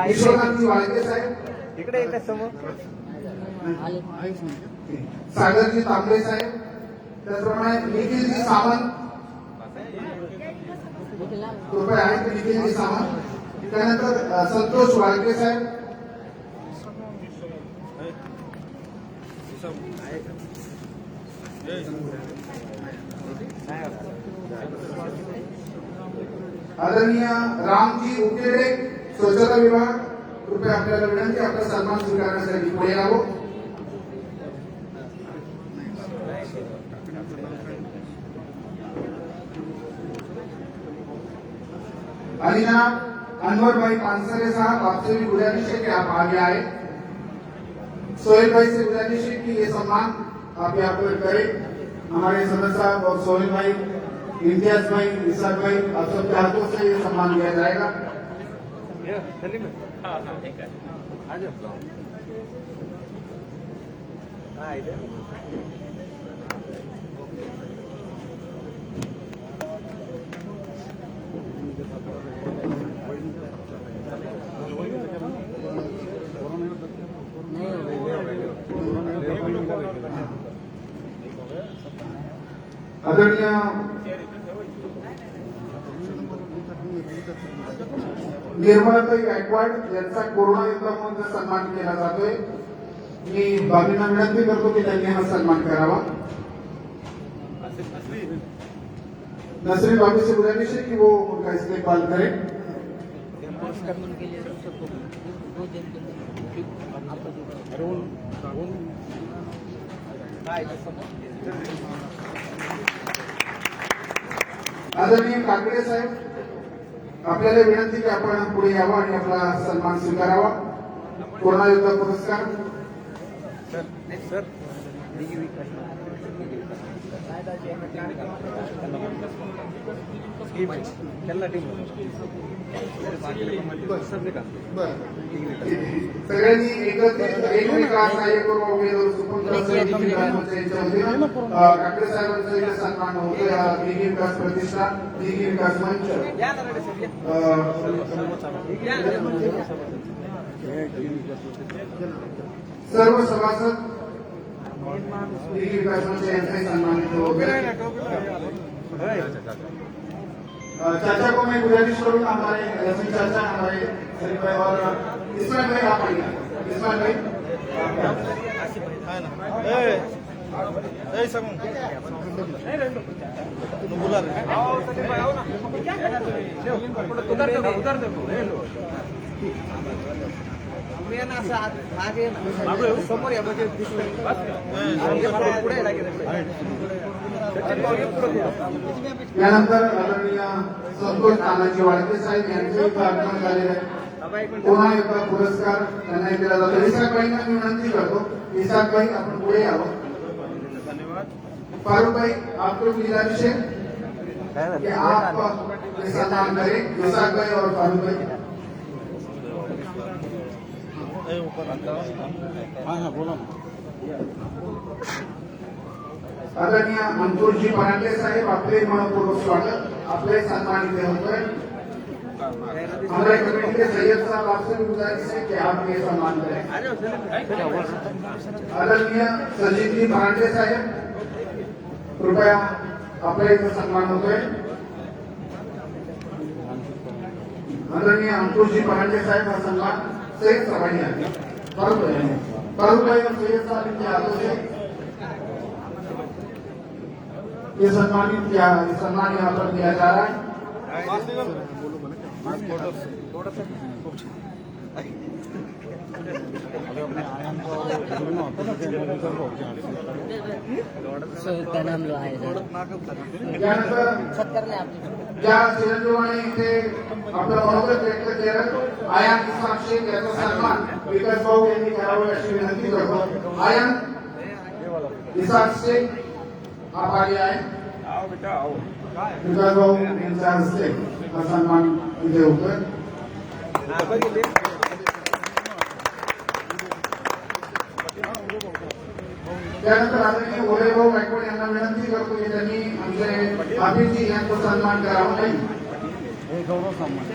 विश्वनाथजी वाळके साहेब इकडे येतात समोर. सागरजी तांबे साहेब, त्याचप्रमाणे निखिलजी सावंत कृपया आहेत. निखिलजी सावंत, त्यानंतर संतोष वाळके साहेब, आदरणीय रामजी उकेडे स्वच्छता विभाग कृपया आपल्याला विनंती आपला सन्मान स्वीकारण्यासाठी पुढे यावं. आणि जनाब अनवर भाई पानसरे साहब आपसे भी गुजारिश है कि आप आगे आए. सोहेल भाई से गुजारिश है कि ये सम्मान आप यहाँ पर करें. हमारे सदर साहब और सोहेल भाई, इम्तियाज भाई, इसाक भाई, आप सबके हाथों से ये सम्मान दिया जाएगा. आदरणीय निर्मलाताई गायकवाड यांचा कोरोना योद्धा म्हणून सन्मान केला जातोय. मी बाबींना विनंती करतो की त्यांनी हा सन्मान करावा. नसरीन बाबी से गुजारिश है कि वो उनका इस्तेमाल करें. आदरणीय काकडे साहेब, आपल्याला विनंती की आपण पुढे यावं आणि आपला सन्मान स्वीकारावा. कोरोना योद्धा पुरस्कार सगळ्यांनी एकत्रित एकमेकांना सहाय्य करून उमेदवार सुपुत्र समिती विकास मंचाच्या वतीनं ठाकरे साहेबांचा इथे सन्मान होतो या दिघी विकास प्रतिष्ठान दिघी विकास मंच सर्व सभासद दिघी विकास मंच यांचाही सन्मानित होते चर्चा को मैं गुजारिश करूंगा हमारे रसमी चाचा हमारे शरीफ भाई और इस्माइल भाई आप आइए इस्माइल भाई समोर या बघे पुढे त्यानंतर आदरणीय संतोष तानाजी वाळके साहेब यांचे आगमन झालेले आहे पुन्हा एकदा पुरस्कार त्यांना दिला जातो इसाकबाईंना मी विनंती करतो इसाकबाई आपण पुढे यावं फारूक भाई आपको गुजारिश है कि आप सम्मान करें इसाक भाई और फारूक भाई आदरणीय मंतूरजी परांडे साहेब आपले मनपूर्वक स्वागत आपले सन्मानित होते हमारे कमेटी के सैयद साहब आपसे भी गुजारिश है कि आप ये सम्मान करें आदरणीय सजीवजी परांडे साहेब कृपया आपले इथे सन्मान होतोय आदरणीय अंकुशजी परांडे साहेब हा सन्मान सहित सभागी आहे फारूक भाई और सैयद साहब इनके हाथों से ये सम्मान यहाँ पर दिया जा रहा है का नाम लो आहे त्यानंतर ज्या चिरंजीवाने इथे आपलं मनोगत व्यक्त केलं आयान इस्माक शेख याचा सन्मान विकास भाऊ यांनी करावा अशी विनंती करतो आयान इस्माक शेख आप आगे आए विकास भाऊ यांच्या हस्ते हा सन्मान इथे होतोय त्यानंतर आदरणीय ओलेभाऊ गायकवाड यांना विनंती करतो की त्यांनी आमचे हाफिजजी यांचा सन्मान करावा नाही गौरव सन्मान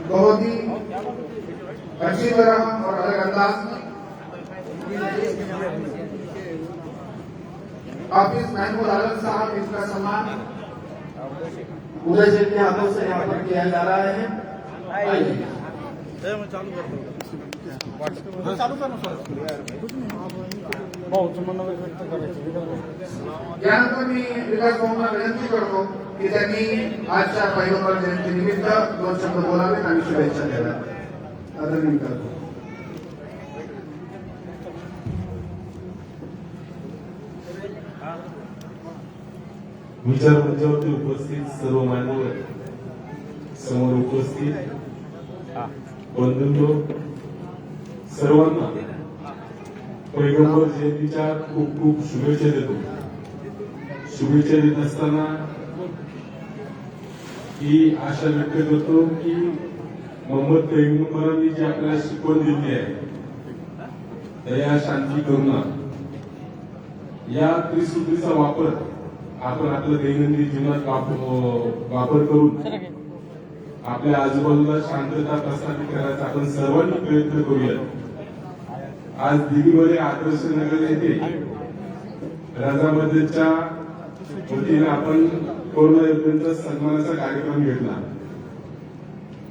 बहुत ही अच्छी तरह और अलग अंदाज में हाफिज महमूद आलम साहब इसका सम्मान उदय शेख के हाथों से यहाँ पर किया जा रहा है यानंतर मी विकास भाऊंना विनंती करतो की त्यांनी आजच्या पैगंबर जयंती निमित्त 2 शब्द बोलावेत आणि शुभेच्छा द्याव्यात आदरणीय विकास भाऊ विचार मंचावरती उपस्थित सर्व मान्यवर समोर उपस्थित बंधूंनो सर्वांना पैगंबर जयंतीच्या खूप खूप शुभेच्छा देतो शुभेच्छा देत असताना ही आशा व्यक्त करतो की मोहम्मद पैगंबरांनी जी आपल्याला शिकवण दिली आहे दया शांती करुणा या त्रिसूत्रीचा वापर आपण आपल्या दैनंदिन जीवनात वापर करून आपल्या आजूबाजूला शांतता प्रस्थापित करायचा आपण सर्वांनी प्रयत्न करूया आज दिल्लीमध्ये आदर्श नगर येथे राजामध्येच्या वतीने आपण कोरोना योद्ध्यांचा सन्मानाचा कार्यक्रम घेतला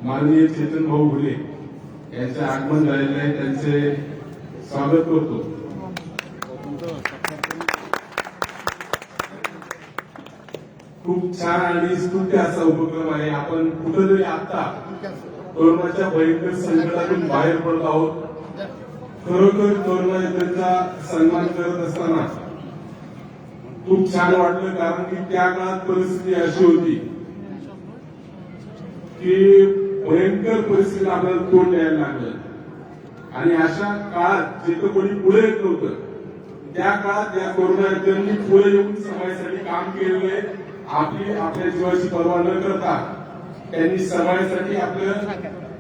माननीय चेतन भाऊ घुले यांचे आगमन झालेले आहे त्यांचे स्वागत करतो खूप छान आणि स्तुत्य असा उपक्रम आहे आपण कुठेतरी आता कोरोनाच्या भयंकर संकटातून बाहेर पडत आहोत खरोखर कोरोना योद्ध्यांचा सन्मान करत असताना खूप छान वाटलं कारण की त्या काळात परिस्थिती अशी होती की भयंकर परिस्थितीला आपल्याला तोंड द्यायला लागलं आणि अशा काळात जे कोणी पुढे येत नव्हतं त्या काळात या कोरोना योद्ध्यांनी पुढे येऊन समाजासाठी काम केलेलं आहे. आपल्या जीवाची पर्वा न करता त्यांनी समाजासाठी आपलं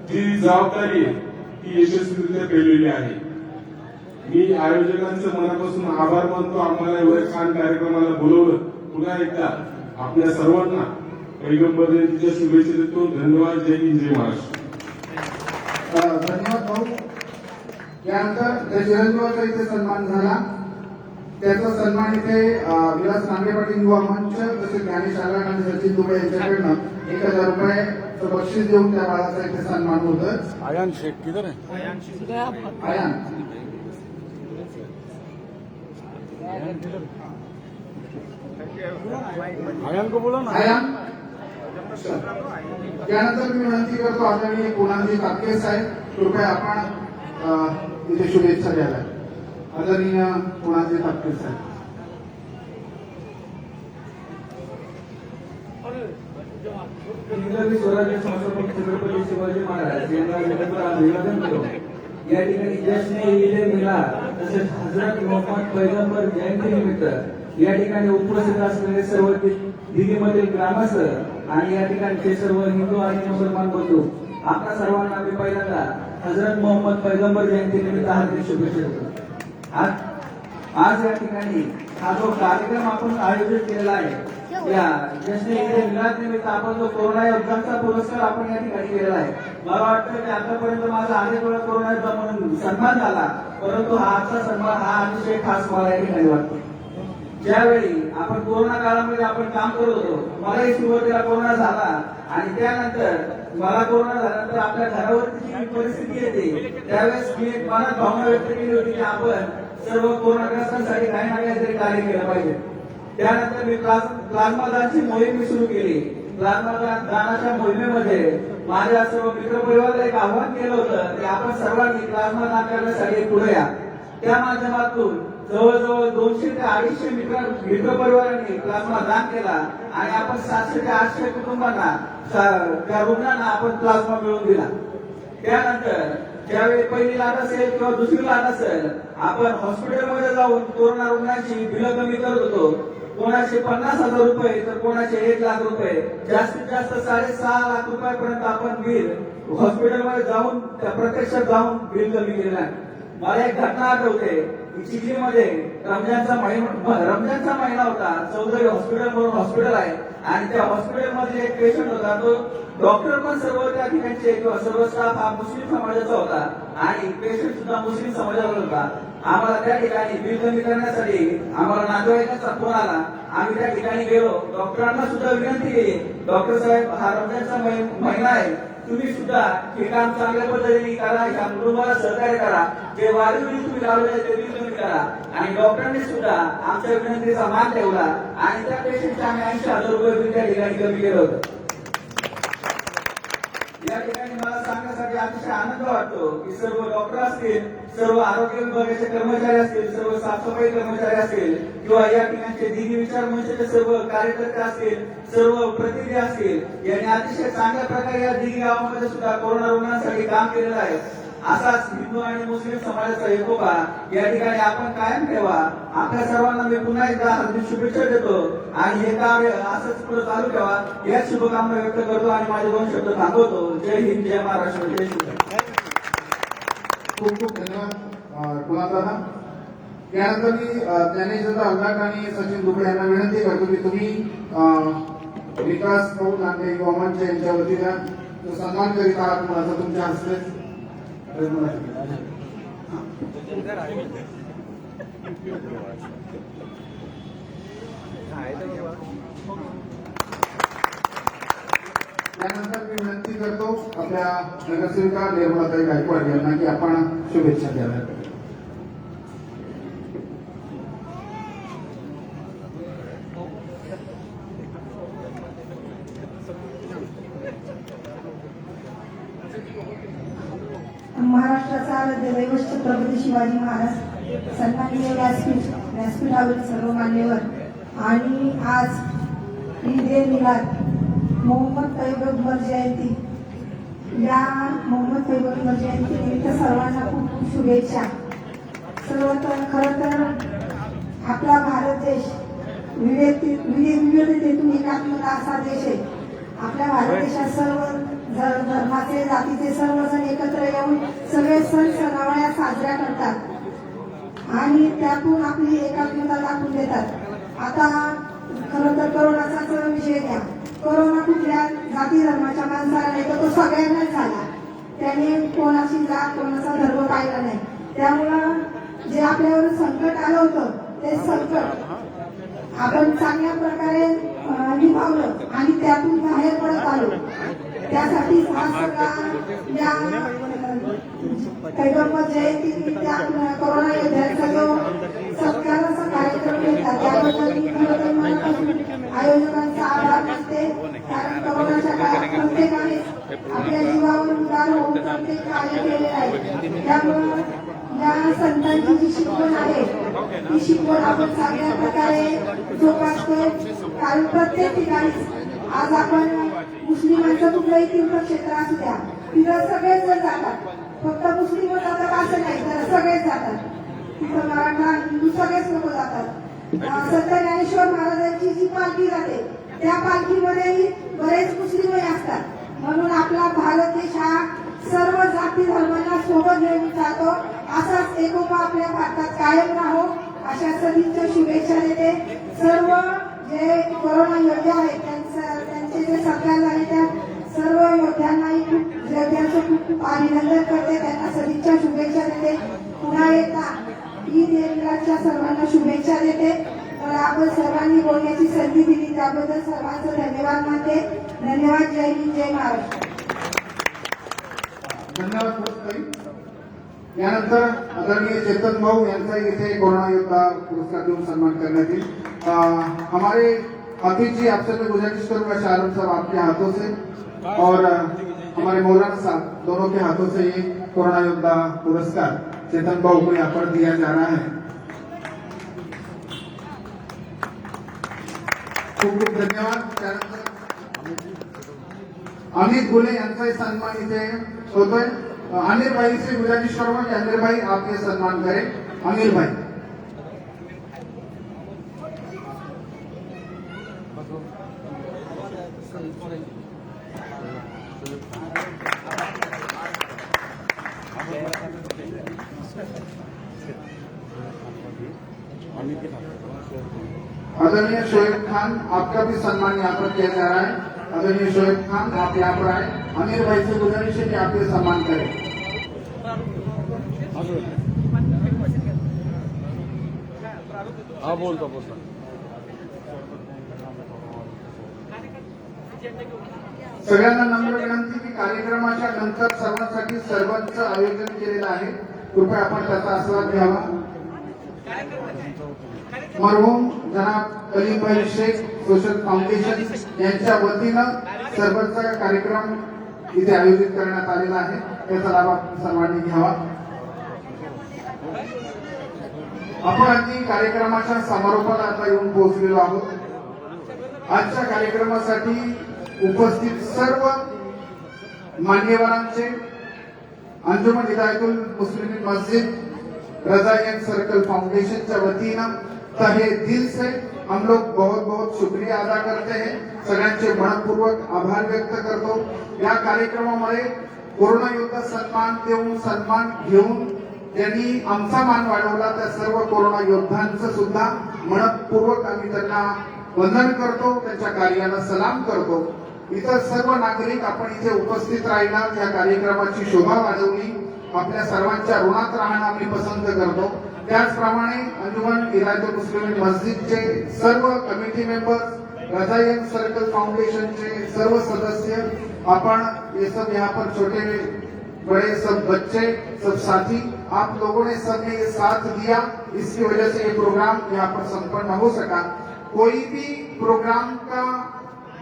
जी जबाबदारी आहे ती यशस्वीरित्या पेललेली आहे. मी आयोजकांचं मनापासून आभार मानतो. आम्हाला एवढ्या छान कार्यक्रमाला बोलवलं. पुन्हा एकदा आपल्या सर्वांना पैगंबर जयंतीच्या शुभेच्छा देतो. धन्यवाद. जय हिंद, जय महाराष्ट्र. धन्यवाद भाऊ. यानंतर त्या चिरंजीवाचा इथे सन्मान झाला. त्याचा सन्मान इथे विलास नांगे पाटील युवा मंच तसेच ज्ञानेश आगार आणि सचिन दुबे यांच्याकडनं 1000 रुपये बक्षीस देऊन त्या बाळाचा इथे सन्मान होतं. आयान शेख किधर है? आयान आयान को बोला ना. आयान त्यानंतर मी विनंती करतो आदरणीय कोणाजी तापके साहेब, कृपया आपण इथे शुभेच्छा द्याव्या. आदरणीय कोणाजी तापके साहेब. इंग्रजी स्वराज्य संस्थापक छत्रपती शिवाजी महाराज यांना अभिवादन करतो. या ठिकाणी जश्न ईद मिलाद तसेच हजरत मोहम्मद पैगंबर जयंती निमित्त या ठिकाणी उपस्थित असलेले सर्व दिल्लीमधील ग्रामस्थ आणि या ठिकाणचे सर्व हिंदू आणि मुसलमान बंधू, आपल्या सर्वांना मी पहिल्यांदा हजरत मोहम्मद पैगंबर जयंती निमित्त हार्दिक शुभेच्छा देतो. आज या ठिकाणी हा जो कार्यक्रम आपण आयोजित केलेला आहे, या जश्न ईद मिलाद निमित्त आपण जो कोरोना योद्ध्यांचा पुरस्कार आपण या ठिकाणी केलेला आहे. मला वाटतं की आतापर्यंत माझा अनेक वेळा कोरोना योद्धा म्हणून सन्मान झाला, परंतु हा आजचा सन्मान हा अतिशय खास मला या ठिकाणी वाटतो. ज्यावेळी आपण कोरोना काळामध्ये आपण काम करत होतो, मलाही सुरुवातीला कोरोना झाला आणि त्यानंतर मला कोरोना झाल्यानंतर आपल्या घरावरती जी परिस्थिती येते त्यावेळेस मी एक मनात भावना व्यक्त केली होती की आपण सर्व कोरोनाग्रस्तांसाठी काही ना काहीतरी कार्य केलं पाहिजे. त्यानंतर मी प्लाझ्मा दानची मोहीम सुरू केली. प्लाझ्मा दानाच्या मोहिमेमध्ये माझ्या सर्व मित्रपरिवाराला एक आव्हान केलं होतं की आपण सर्वांनी प्लाझ्मा दान करण्यासाठी पुढे या. त्या माध्यमातून जवळजवळ 200 ते 250 मित्रपरिवारांनी प्लाझ्मा दान केला आणि आपण 700 ते 800 कुटुंबांना त्या रुग्णांना आपण प्लाझ्मा मिळवून दिला. त्यानंतर ज्यावेळी पहिली लाट असेल किंवा दुसरी लाट असेल, आपण हॉस्पिटलमध्ये जाऊन कोरोना रुग्णांची बिलं कमी करत होतो. कोणाचे 50,000 रुपये तर कोणाचे 1 लाख रुपये, जास्तीत जास्त 6.5 लाख रुपयापर्यंत आपण बिल हॉस्पिटलमध्ये जाऊन प्रत्यक्षात जाऊन बिल कमी केलेलं आहे. मला एक घटना आठवते की चिखलीमध्ये रमजानचा महिना होता. चौधरी हॉस्पिटल म्हणून हॉस्पिटल आहे आणि त्या हॉस्पिटलमध्ये एक पेशंट होता. तो डॉक्टर पण सर्व त्या ठिकाणचे किंवा सर्व स्टाफ हा मुस्लिम समाजाचा होता आणि पेशंट सुद्धा मुस्लिम समाजाचा होता. आम्हाला त्या ठिकाणी बिल कमी करण्यासाठी आम्हाला नातेवाईकांचा फोन आला. आम्ही त्या ठिकाणी गेलो. डॉक्टरांना सुद्धा विनंती केली, डॉक्टर साहेब हा रमजानचा महिना आहे, तुम्ही सुद्धा हे काम चांगल्या पद्धतीने करा, ह्या कुटुंबाला सहकार्य करा, जे वाढीव बिल तुम्ही लावले ते बिल कमी करा. आणि डॉक्टरांनी सुद्धा आमच्या विनंतीचा मान ठेवला आणि त्या पेशंटचे आम्ही 80,000 रुपये बिल त्या ठिकाणी कमी केलं होतं. या ठिकाणी मला सांगण्यासाठी अतिशय आनंद वाटतो की सर्व डॉक्टर असतील, सर्व आरोग्य विभागाचे कर्मचारी असतील, सर्व साफसफाई कर्मचारी असतील किंवा या ठिकाणचे दिनी विचार मंचाचे सर्व कार्यकर्ते असतील, सर्व प्रतिनिधी असतील, यांनी अतिशय चांगल्या प्रकारे या दिनी गावामध्ये सुद्धा कोरोना रुग्णांसाठी काम केलेलं आहे. असाच हिंदू आणि मुस्लिम समाजाचा एकोपा या ठिकाणी आपण कायम ठेवा. आपल्या सर्वांना मी पुन्हा एकदा हार्दिक शुभेच्छा देतो आणि हे कार्य असंच पुढे चालू ठेवा या शुभकामना व्यक्त करतो आणि माझे 2 शब्द थांबवतो. जय हिंद, जय महाराष्ट्र, जय शिवराय. खूप खूप धन्यवाद कुणाल. त्यानंतर मी ज्ञानेश्वर आगार आणि सचिन दुबे यांना विनंती करतो की तुम्ही विकास भाऊ नांगे युवा मंच यांच्या वतीने जो सन्मान करीत आहात माझा तुमच्या हस्ते त्यानंतर मी विनंती करतो आपल्या नगरसेविका निर्मलाताई गायकवाड यांना की आपण शुभेच्छा द्याव्या. महाराष्ट्राचा आराध्य दैवत छत्रपती शिवाजी महाराज, सन्माननीय व्यासपीठावरील सर्व मान्यवर आणि आज ईद ए मिलाद मोहम्मद पैगंबर जयंती, या मोहम्मद पैगंबर जयंती निमित्त सर्वांना खूप खूप शुभेच्छा. खरं तर आपला भारत देश विविधतेतून एकात्मता असा देश आहे. आपल्या भारत देशात सर्व धर्माचे जातीचे सर्वजण एकत्र येऊन सगळे सण सणावळ्या साजऱ्या करतात आणि त्यातून आपली एकात्मता दाखवून देतात. आता खरं तर कोरोनाचाच विषय घ्या. कोरोना कुठल्या जाती धर्माच्या माणसाला नाही तर तो सगळ्यांनाच झाला. त्याने कोणाची जात कोणाचा धर्म पाहिला नाही. त्यामुळं जे आपल्यावर संकट आलं होतं ते संकट आपण चांगल्या प्रकारे निभावलं आणि त्यातून बाहेर पडत आलो. त्यासाठी हा सगळा या पैगंबर जयंती आपल्या कोरोना योद्ध्यांचा जो सत्काराचा कार्यक्रम घेतला त्याबद्दल मी खरं तर मनापासून आयोजकांचा आभार मानते. कारण कोरोनाच्या काळात प्रत्येकाने आपल्या जीवावर उदार होऊन प्रत्येक कार्य केलेलं आहे. त्यामुळं या संतांची जी शिकवण आहे ती शिकवण आपण चांगल्या प्रकारे जोपासतोय. कारण प्रत्येक ठिकाणी आज आपण मुस्लिमांचं कुठलंही तीर्थक्षेत्र असू द्या तिथं सगळेच जण जातात. फक्त मुस्लिम जातात असं नाही तर सगळेच जातात. तिथं मराठा हिंदू सगळेच लोक जातात. संत ज्ञानेश्वर महाराजांची जी पालखी जाते त्या पालखीमध्येही बरेच मुस्लिमही असतात. म्हणून आपला भारत देश हा सर्व जाती धर्मांना सोबत घेऊन जातो. असाच एकोपा आपल्या भारतात कायम राहो अशा सदिच्छा शुभेच्छा देते. सर्व जे कोरोना योद्धे आहेत त्यांचे जे सत्कार झाले त्या सर्व योद्ध्यांनाही योद्ध्यांचं खूप खूप अभिनंदन करते. त्यांना सदिच्छा शुभेच्छा देते. पुन्हा एकदा ईद ए मिलादच्या सर्वांना शुभेच्छा देते. तर आपण सर्वांनी बोलण्याची संधी दिली त्याबद्दल सर्वांचं धन्यवाद मानते. धन्यवाद. जय हिंद जय महाराष्ट्र. धन्यवाद ताई. यानंतर आदरणीय चेतन भाऊ यांचा इथे कोरोना योद्धा पुरस्कार देऊन सन्मान करण्यात येईल. हमारे हाफिज जी आपसे मैं गुजारिश करूंगा शाहरुख साहब आपके हाथों से और हमारे मौलाना साहब दोनों के हाथों से ये कोरोना योद्धा पुरस्कार चेतन भाऊ को यहाँ पर दिया जा रहा है. खूप खूप धन्यवाद. त्यानंतर अमित गुले यांचाही सन्मान इथे होतोय. अनिल भाई से गुजारिश करूंगा कि अनिल भाई आप ये सम्मान करें. अनिल भाई आदरणीय शोएब खान आपका भी सम्मान यहाँ पर किया जा रहा है. आदरणीय शोएब खान आप यहाँ पर आए. अनिल भाई से गुजारिश है कि आप ये सम्मान करें. हाँ बोलता सगळ्यांना नम्र विनंती की कार्यक्रमाच्या नंतर सर्वांसाठी सर्वांचं आयोजन केलेलं आहे. कृपया आपण त्याचा आस्वाद घ्यावा. मरहूम जनाब कलीम भाई शेख सोशल फाउंडेशन यांच्या वतीनं सर्वांचा कार्यक्रम इथे आयोजित करण्यात आलेला आहे. त्याचा लाभ आपण सर्वांनी घ्यावा. आपण अगदी कार्यक्रमाच्या समारोपाला आता येऊन पोहोचलेलो आहोत. आजच्या कार्यक्रमासाठी उपस्थित सर्व मान्यवरांचे अंजुमन हिदायतुल मुस्लिमीन मस्जिद रजायन सर्कल फाउंडेशनच्या वतीनं तहे दिल से हम लोग बहुत बहुत शुक्रिया अदा करते हैं. सगळ्यांचे मनपूर्वक आभार व्यक्त करतो. या कार्यक्रमामध्ये कोरोना योद्धा सन्मान देऊन सन्मान घेऊन ज्यांनी आमचा मान वाढवला त्या सर्व कोरोना योद्धांचं सुद्धा मनपूर्वक आम्ही त्यांना वंदन करतो. त्यांच्या कार्याला सलाम करतो. इतर सर्व नागरिक आपण इथे उपस्थित राहिलात. या कार्यक्रमाची शोभा वाढवली. आपल्या सर्वांच्या ऋणात राहणं आम्ही पसंत करतो. त्याचप्रमाणे अंजुमन हिदायतुल मुस्लिमीन मस्जिदचे सर्व कमिटी मेंबर्स रजायन सर्कल फाउंडेशनचे सर्व सदस्य अपन ये सब यहाँ पर छोटे बड़े सब बच्चे सब साथी आप लोगों ने सबने ये साथ दिया. इसकी वजह से ये प्रोग्राम यहाँ पर संपन्न हो सका. कोई भी प्रोग्राम का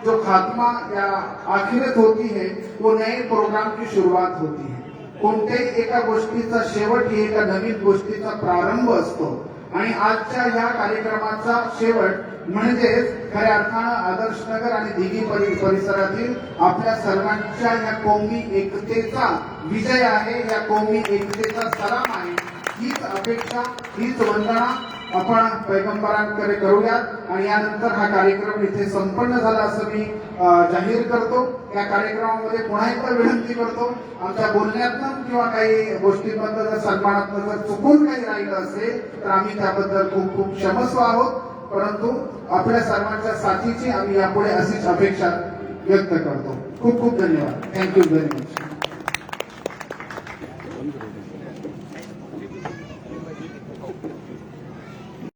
जो खात्मा या आखिरत होती है वो नए प्रोग्राम की शुरुआत होती है. कोणत्याही एका गोष्टीचा शेवट ही एका नवीन गोष्टीचा प्रारंभ असतो. आणि आजच्या ह्या कार्यक्रमाचा शेवट म्हणजेच खऱ्या अर्थानं आदर्शनगर आणि दिघी परिसरातील आपल्या सर्वांच्या ह्या कौमी एकतेचा विजय आहे. या कौमी एकतेचा सलाम आहे. हीच अपेक्षा हीच वंदना आपण पैगंबरांकडे करूयात आणि यानंतर हा कार्यक्रम इथे संपन्न झाला असं मी जाहीर करतो. या कार्यक्रमामध्ये पुन्हा एकदा विनंती करतो, आमच्या बोलण्यातनं किंवा काही गोष्टींबद्दल जर सन्मानात्मक जर चुकून काही राहिलं असेल तर आम्ही त्याबद्दल खूप खूप क्षमस्व आहोत. परंतु आपल्या सर्वांच्या साथीची आम्ही यापुढे अशीच अपेक्षा व्यक्त करतो. खूप खूप धन्यवाद. Thank you very much.